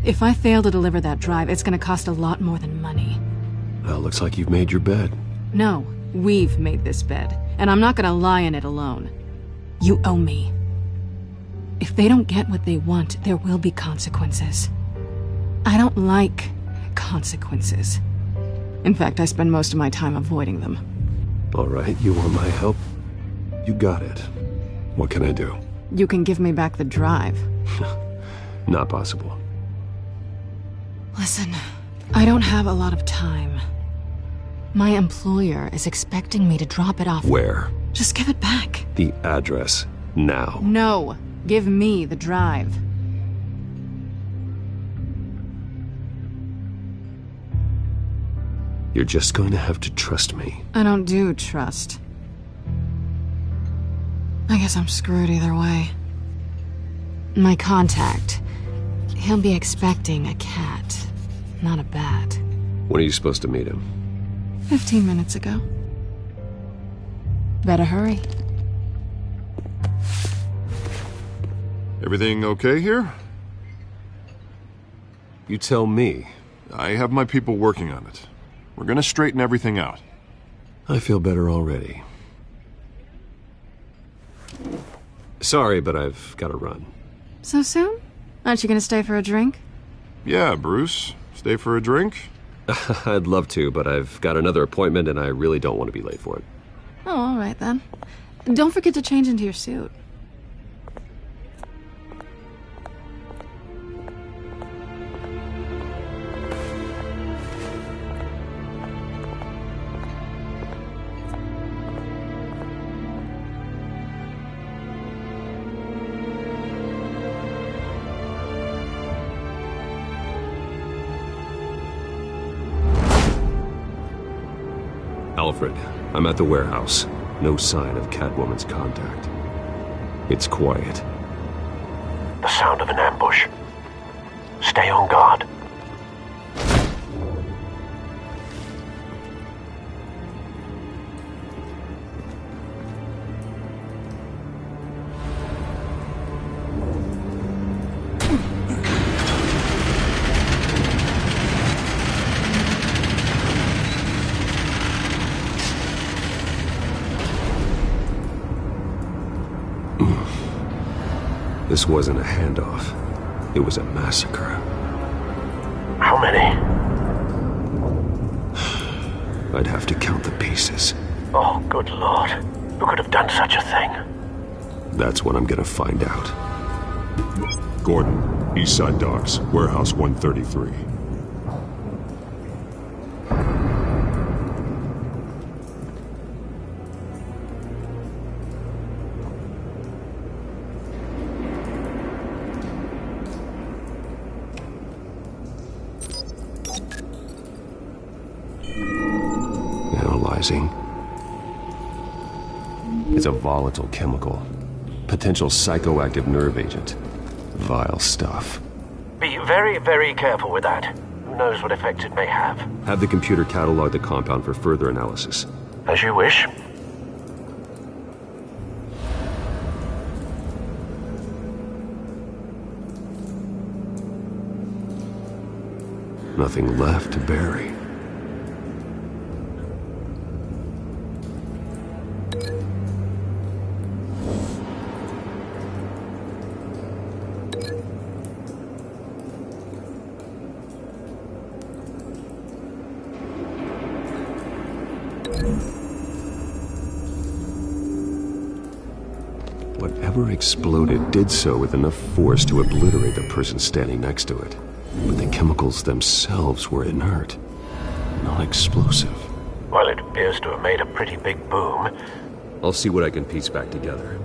If I fail to deliver that drive, it's gonna cost a lot more than money. Well, looks like you've made your bed. No, we've made this bed, and I'm not gonna lie in it alone. You owe me. If they don't get what they want, there will be consequences. I don't like consequences. In fact, I spend most of my time avoiding them. All right, you want my help? You got it. What can I do? You can give me back the drive. Not possible. Listen, I don't have a lot of time. My employer is expecting me to drop it off. Where? Just give it back. The address. Now. No. Give me the drive. You're just going to have to trust me. I don't do trust. I guess I'm screwed either way. My contact. He'll be expecting a cat, not a bat. When are you supposed to meet him? 15 minutes ago. Better hurry. Everything okay here? You tell me. I have my people working on it. We're gonna straighten everything out. I feel better already. Sorry, but I've got to run. So soon? Aren't you gonna stay for a drink? Yeah, Bruce. Stay for a drink? I'd love to, but I've got another appointment and I really don't want to be late for it. Oh, all right then. Don't forget to change into your suit. Alfred, I'm at the warehouse. No sign of Catwoman's contact. It's quiet. The sound of an ambush. Stay on guard. This wasn't a handoff. It was a massacre. How many? I'd have to count the pieces. Oh, good Lord. Who could have done such a thing? That's what I'm gonna find out. Gordon, Eastside Docks, Warehouse 133. Analyzing. It's a volatile chemical. Potential psychoactive nerve agent. Vile stuff. Be very, very careful with that. Who knows what effect it may have. Have the computer catalog the compound for further analysis. As you wish. Nothing left to bury. Whatever exploded did so with enough force to obliterate the person standing next to it. But the chemicals themselves were inert, not explosive. Well, it appears to have made a pretty big boom. I'll see what I can piece back together.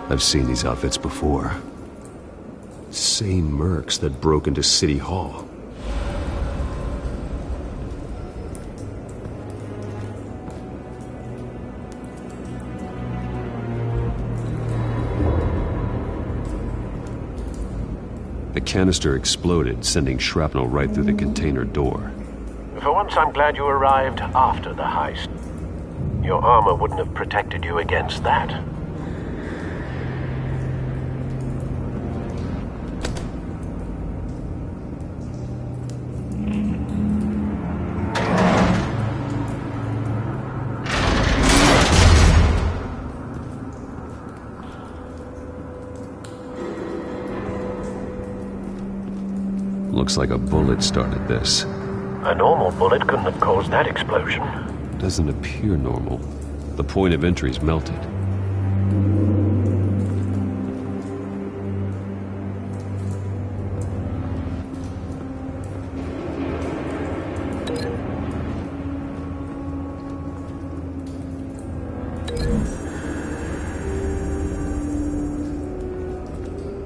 I've seen these outfits before. Same mercs that broke into City Hall. The canister exploded, sending shrapnel right through the container door. For once, I'm glad you arrived after the heist. Your armor wouldn't have protected you against that. Looks like a bullet started this. A normal bullet couldn't have caused that explosion. Doesn't appear normal. The point of entry's melted.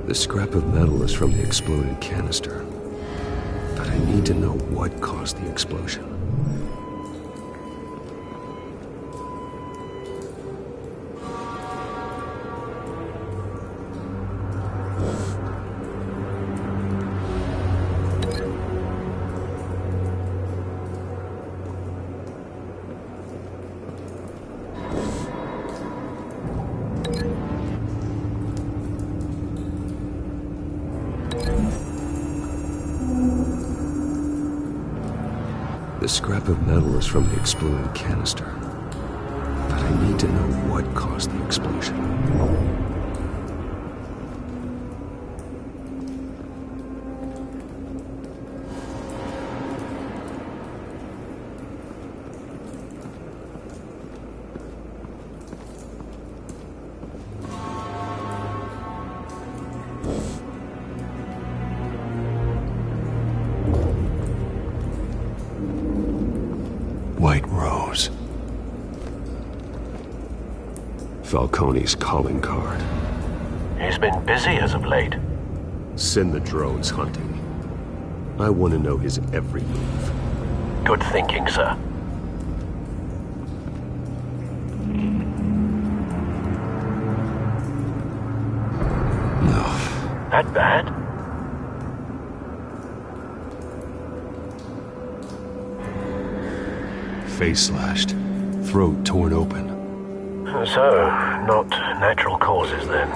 The scrap of metal is from the exploded canister. But I need to know what caused the explosion. The scrap of metal is from the exploded canister. But I need to know what caused the explosion. White Rose. Falcone's calling card. He's been busy as of late. Send the drones hunting. I want to know his every move. Good thinking, sir. No. That bad? Face slashed. Throat torn open. So, not natural causes then.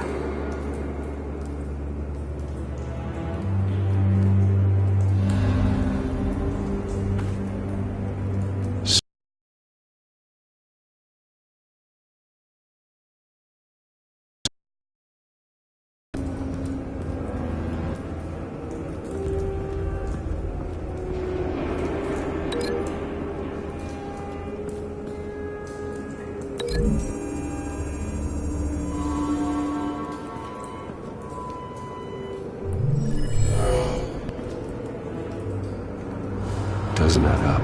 Doesn't add up.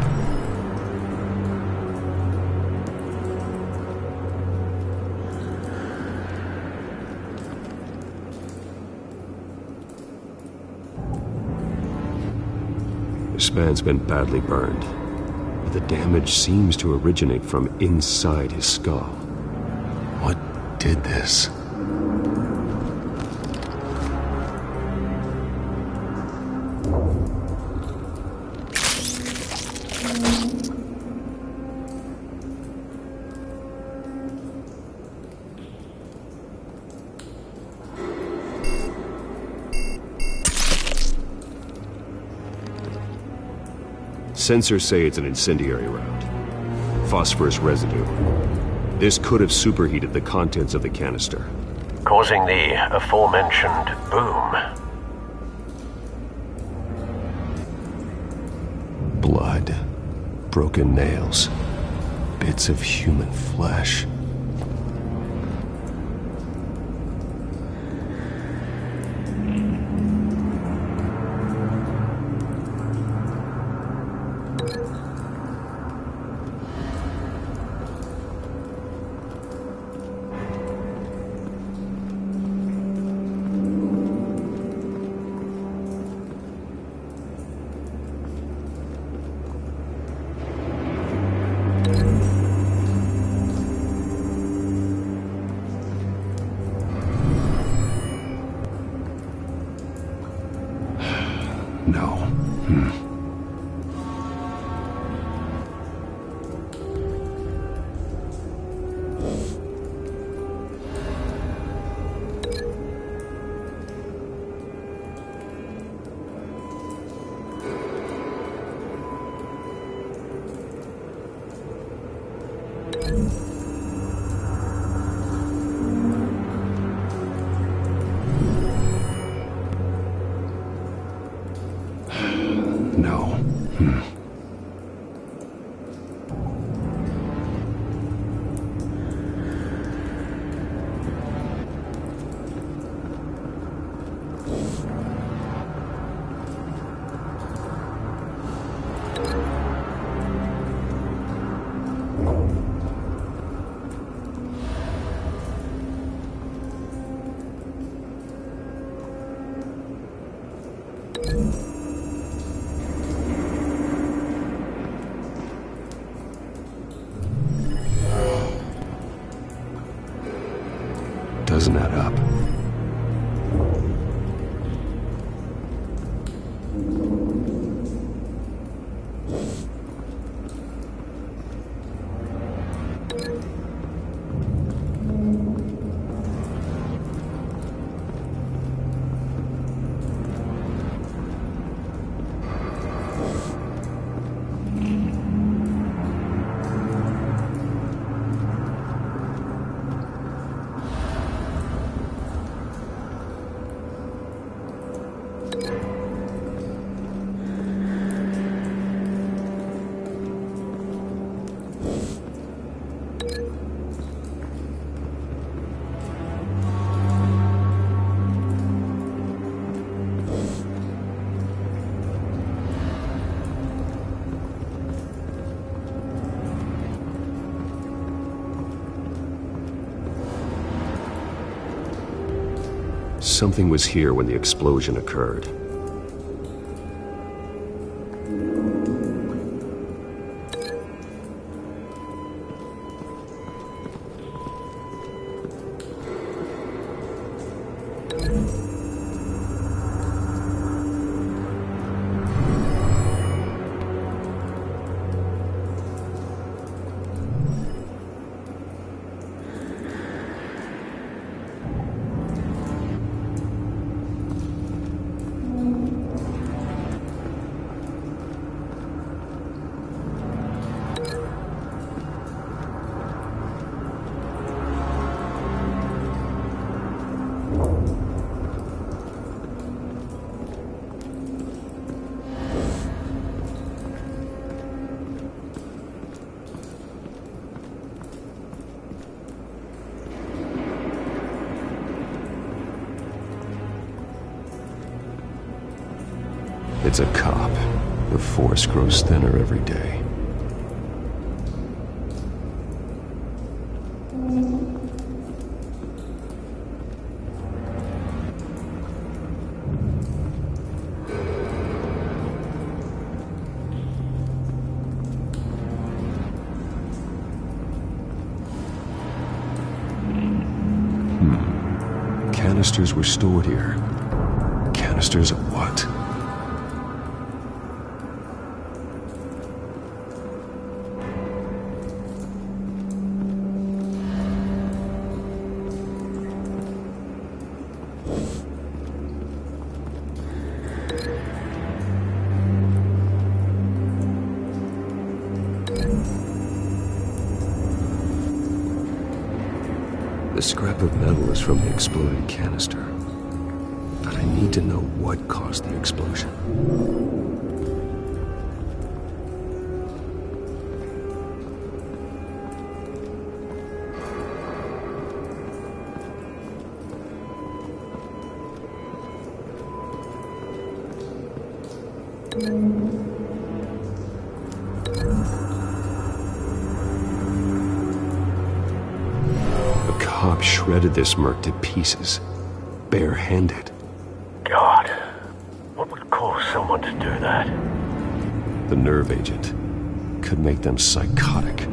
This man's been badly burned, but the damage seems to originate from inside his skull. What did this? Sensors say it's an incendiary round. Phosphorus residue. This could have superheated the contents of the canister, causing the aforementioned boom. Blood. Broken nails. Bits of human flesh. No. Doesn't add up. Something was here when the explosion occurred. It's a cop. The force grows thinner every day. Canisters were stored here. Canisters of what? The scrap of metal is from the exploded canister. But I need to know what caused the explosion. Cop shredded this merc to pieces, bare-handed. God, what would cause someone to do that? The nerve agent could make them psychotic.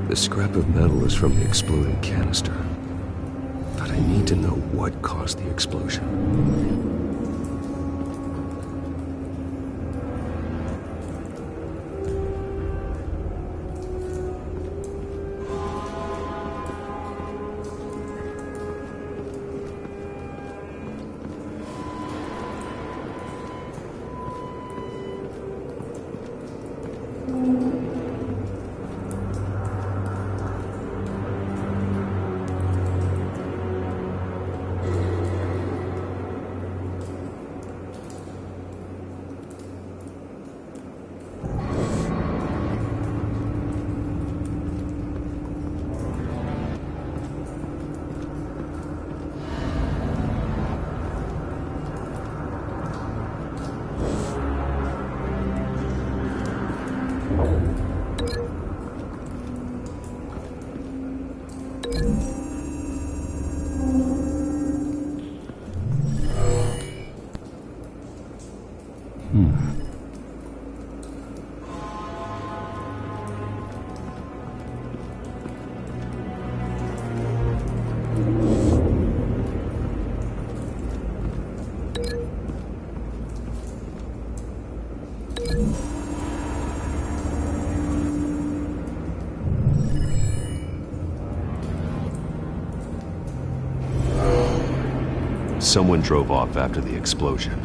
The scrap of metal is from the exploded canister. But I need to know what caused the explosion. Someone drove off after the explosion.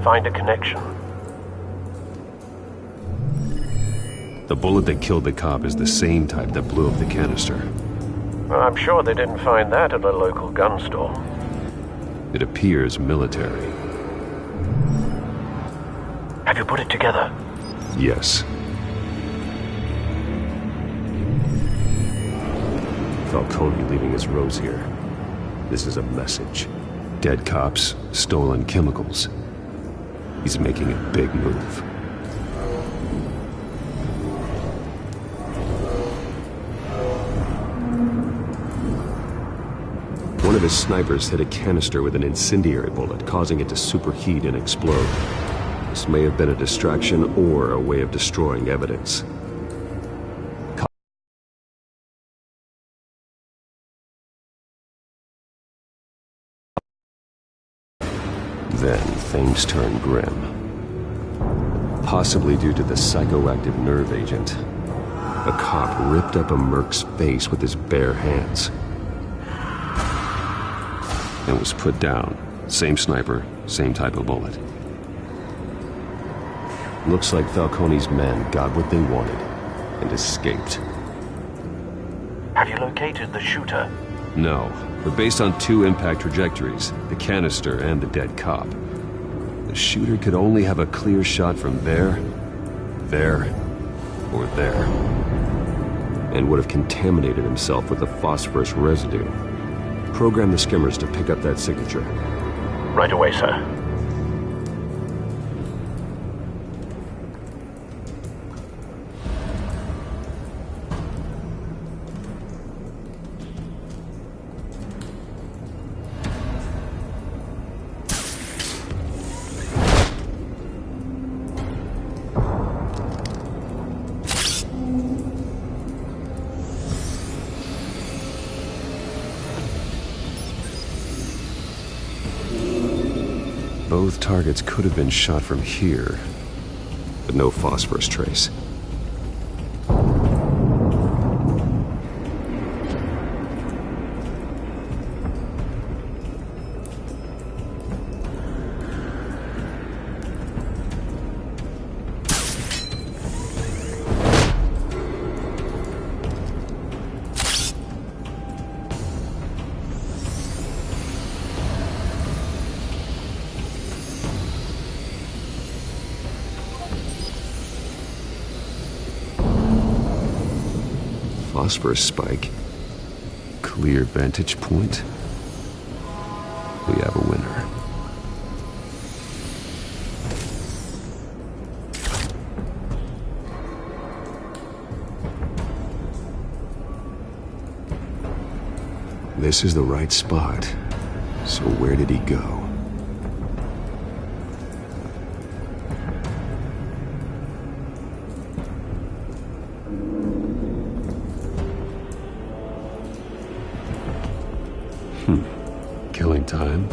Find a connection. The bullet that killed the cop is the same type that blew up the canister. Well, I'm sure they didn't find that at a local gun store. It appears military. Have you put it together? Yes. Falcone leaving his rose here. This is a message. Dead cops, stolen chemicals. He's making a big move. of his snipers hit a canister with an incendiary bullet, causing it to superheat and explode. This may have been a distraction or a way of destroying evidence. Then things turned grim. Possibly due to the psychoactive nerve agent. A cop ripped up a merc's face with his bare hands. And was put down. Same sniper, same type of bullet. Looks like Falcone's men got what they wanted and escaped. Have you located the shooter? No, but based on 2 impact trajectories, the canister and the dead cop, the shooter could only have a clear shot from there, or there, and would have contaminated himself with the phosphorus residue. Program the skimmers to pick up that signature. Right away, sir. Both targets could have been shot from here, but no phosphorus trace. Phosphorus spike. Clear vantage point. We have a winner. This is the right spot. So where did he go? Killing time.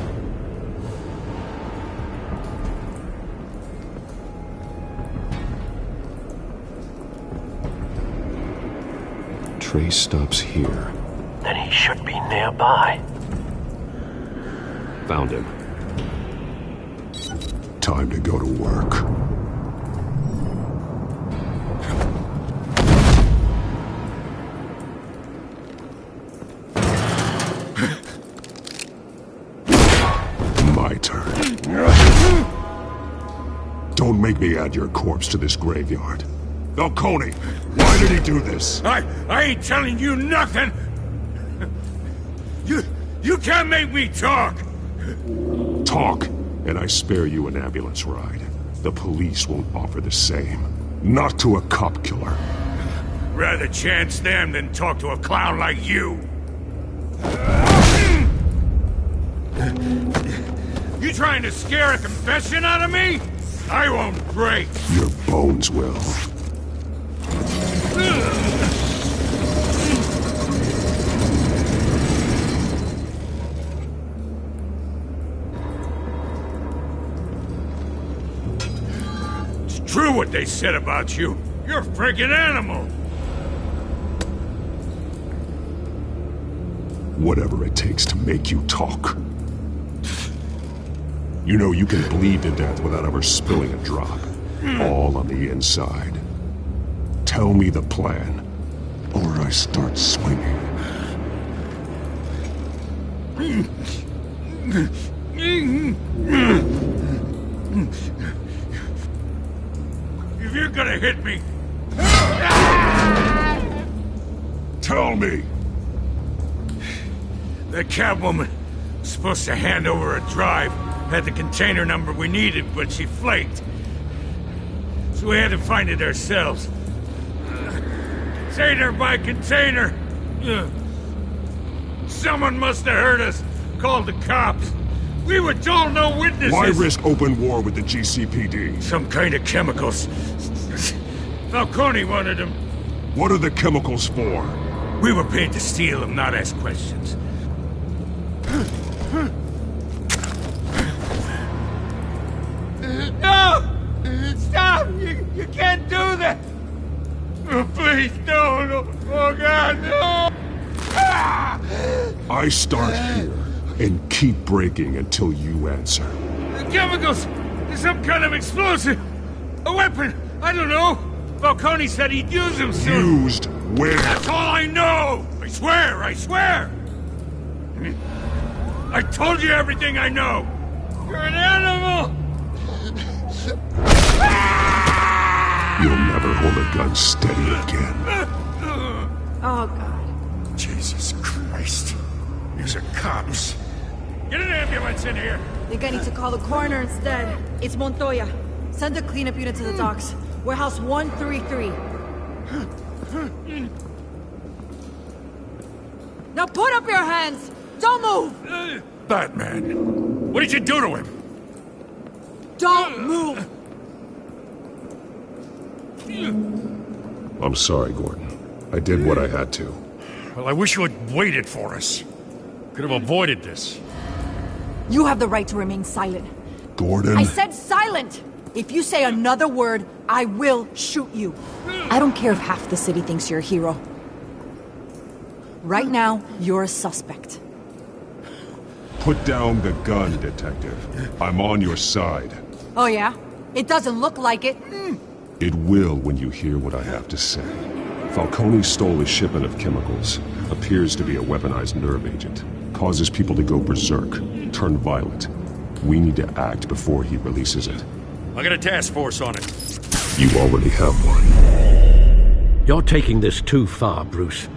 Trace stops here. Then he should be nearby. Found him. Time to go to work. My turn. Don't make me add your corpse to this graveyard. Falcone, why did he do this? I ain't telling you nothing! You can't make me talk! Talk, and I spare you an ambulance ride. The police won't offer the same. Not to a cop killer. Rather chance them than talk to a clown like you. You trying to scare a confession out of me? I won't break. Your bones will. It's true what they said about you. You're a friggin' animal. Whatever it takes to make you talk. You know you can bleed to death without ever spilling a drop. All on the inside. Tell me the plan, or I start swinging. If you're gonna hit me... Tell me! The Catwoman was supposed to hand over a drive. Had the container number we needed, but she flaked. So we had to find it ourselves. Container by container. Someone must have heard us. called the cops. We were told no witnesses. Why risk open war with the GCPD? Some kind of chemicals. Falcone wanted them. What are the chemicals for? We were paid to steal them, not ask questions. No! Stop! You can't do that! Oh, please, no! Oh, God, no! Ah! I start here and keep breaking until you answer. The chemicals! Some kind of explosive! A weapon! I don't know! Falcone said he'd use them soon! Used where? That's all I know! I swear! I told you everything I know! You're an animal! You'll never hold a gun steady again. Oh, God. Jesus Christ. These are cops. Get an ambulance in here! Think I need to call the coroner instead. It's Montoya. Send a cleanup unit to the docks. Warehouse 133. Now put up your hands! Don't move! Batman, what did you do to him? Don't move! I'm sorry, Gordon. I did what I had to. Well, I wish you had waited for us. Could have avoided this. You have the right to remain silent. Gordon? I said silent! If you say another word, I will shoot you. I don't care if half the city thinks you're a hero. Right now, you're a suspect. Put down the gun, Detective. I'm on your side. Oh yeah? It doesn't look like it. It will when you hear what I have to say. Falcone stole a shipment of chemicals. Appears to be a weaponized nerve agent. Causes people to go berserk, turn violent. We need to act before he releases it. I got a task force on it. You already have one. You're taking this too far, Bruce.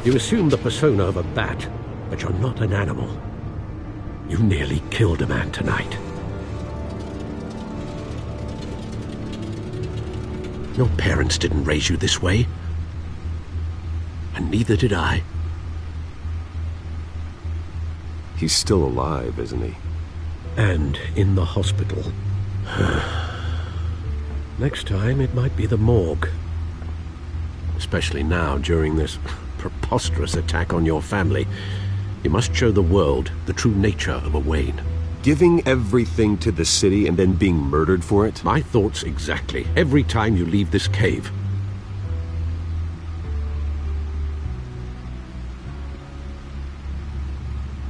You assume the persona of a bat, but you're not an animal. You nearly killed a man tonight. Your parents didn't raise you this way. And neither did I. He's still alive, isn't he? And in the hospital. Next time, it might be the morgue. Especially now, during this preposterous attack on your family. You must show the world the true nature of a Wayne. Giving everything to the city and then being murdered for it? My thoughts exactly. Every time you leave this cave.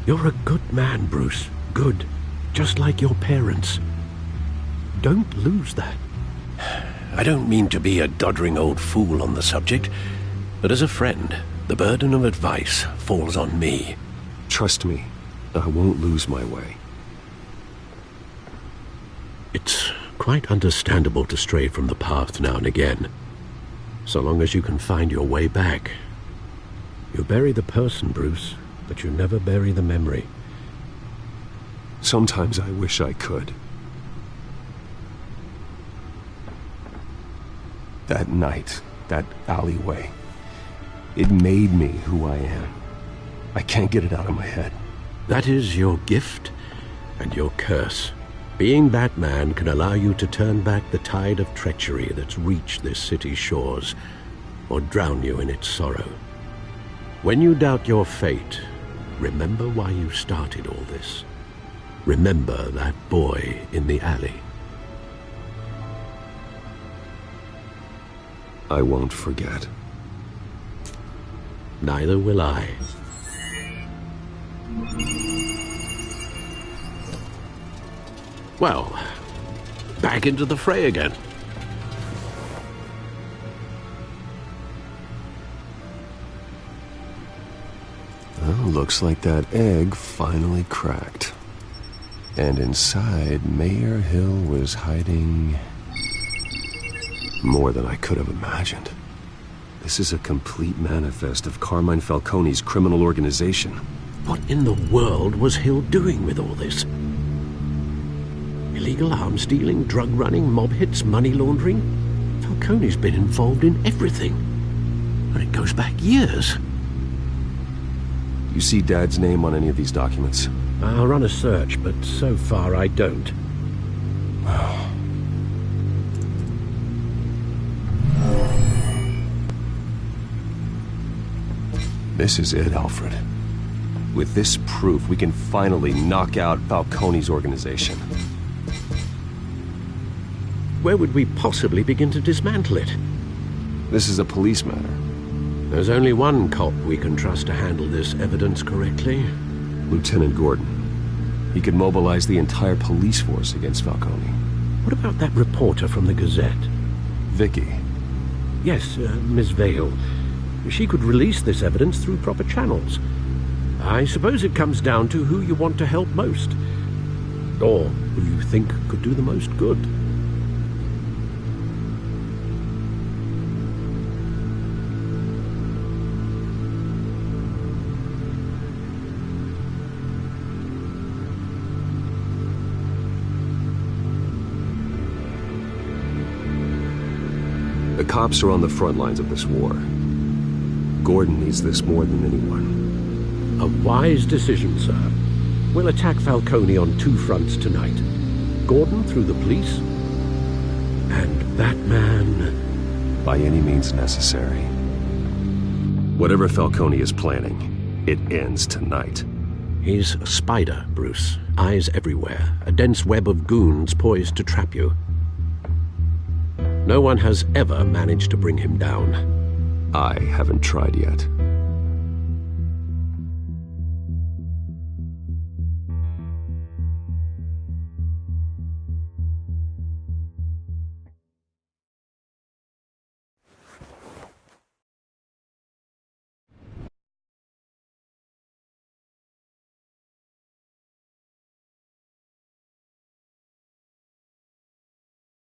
You're a good man, Bruce. Good. Just like your parents. Don't lose that. I don't mean to be a doddering old fool on the subject, but as a friend, the burden of advice falls on me. Trust me, I won't lose my way. It's quite understandable to stray from the path now and again, so long as you can find your way back. You bury the person, Bruce, but you never bury the memory. Sometimes I wish I could. That night, that alleyway, it made me who I am. I can't get it out of my head. That is your gift and your curse. Being Batman can allow you to turn back the tide of treachery that's reached this city's shores, or drown you in its sorrow. When you doubt your fate, remember why you started all this. Remember that boy in the alley. I won't forget. Neither will I. Well, back into the fray again. Well, looks like that egg finally cracked. And inside, Mayor Hill was hiding more than I could have imagined. This is a complete manifest of Carmine Falcone's criminal organization. What in the world was Hill doing with all this? Illegal arms dealing, drug running, mob hits, money laundering? Falcone's been involved in everything. And it goes back years. You see Dad's name on any of these documents? I'll run a search, but so far I don't. This is it, Alfred. With this proof, we can finally knock out Falcone's organization. Where would we possibly begin to dismantle it? This is a police matter. There's only one cop we can trust to handle this evidence correctly. Lieutenant Gordon. He could mobilize the entire police force against Falcone. What about that reporter from the Gazette? Vicky. Yes, Miss Vale. She could release this evidence through proper channels. I suppose it comes down to who you want to help most. Or who you think could do the most good. The cops are on the front lines of this war. Gordon needs this more than anyone. A wise decision, sir. We'll attack Falcone on two fronts tonight. Gordon through the police, and that man... by any means necessary. Whatever Falcone is planning, it ends tonight. He's a spider, Bruce. Eyes everywhere. A dense web of goons poised to trap you. No one has ever managed to bring him down. I haven't tried yet.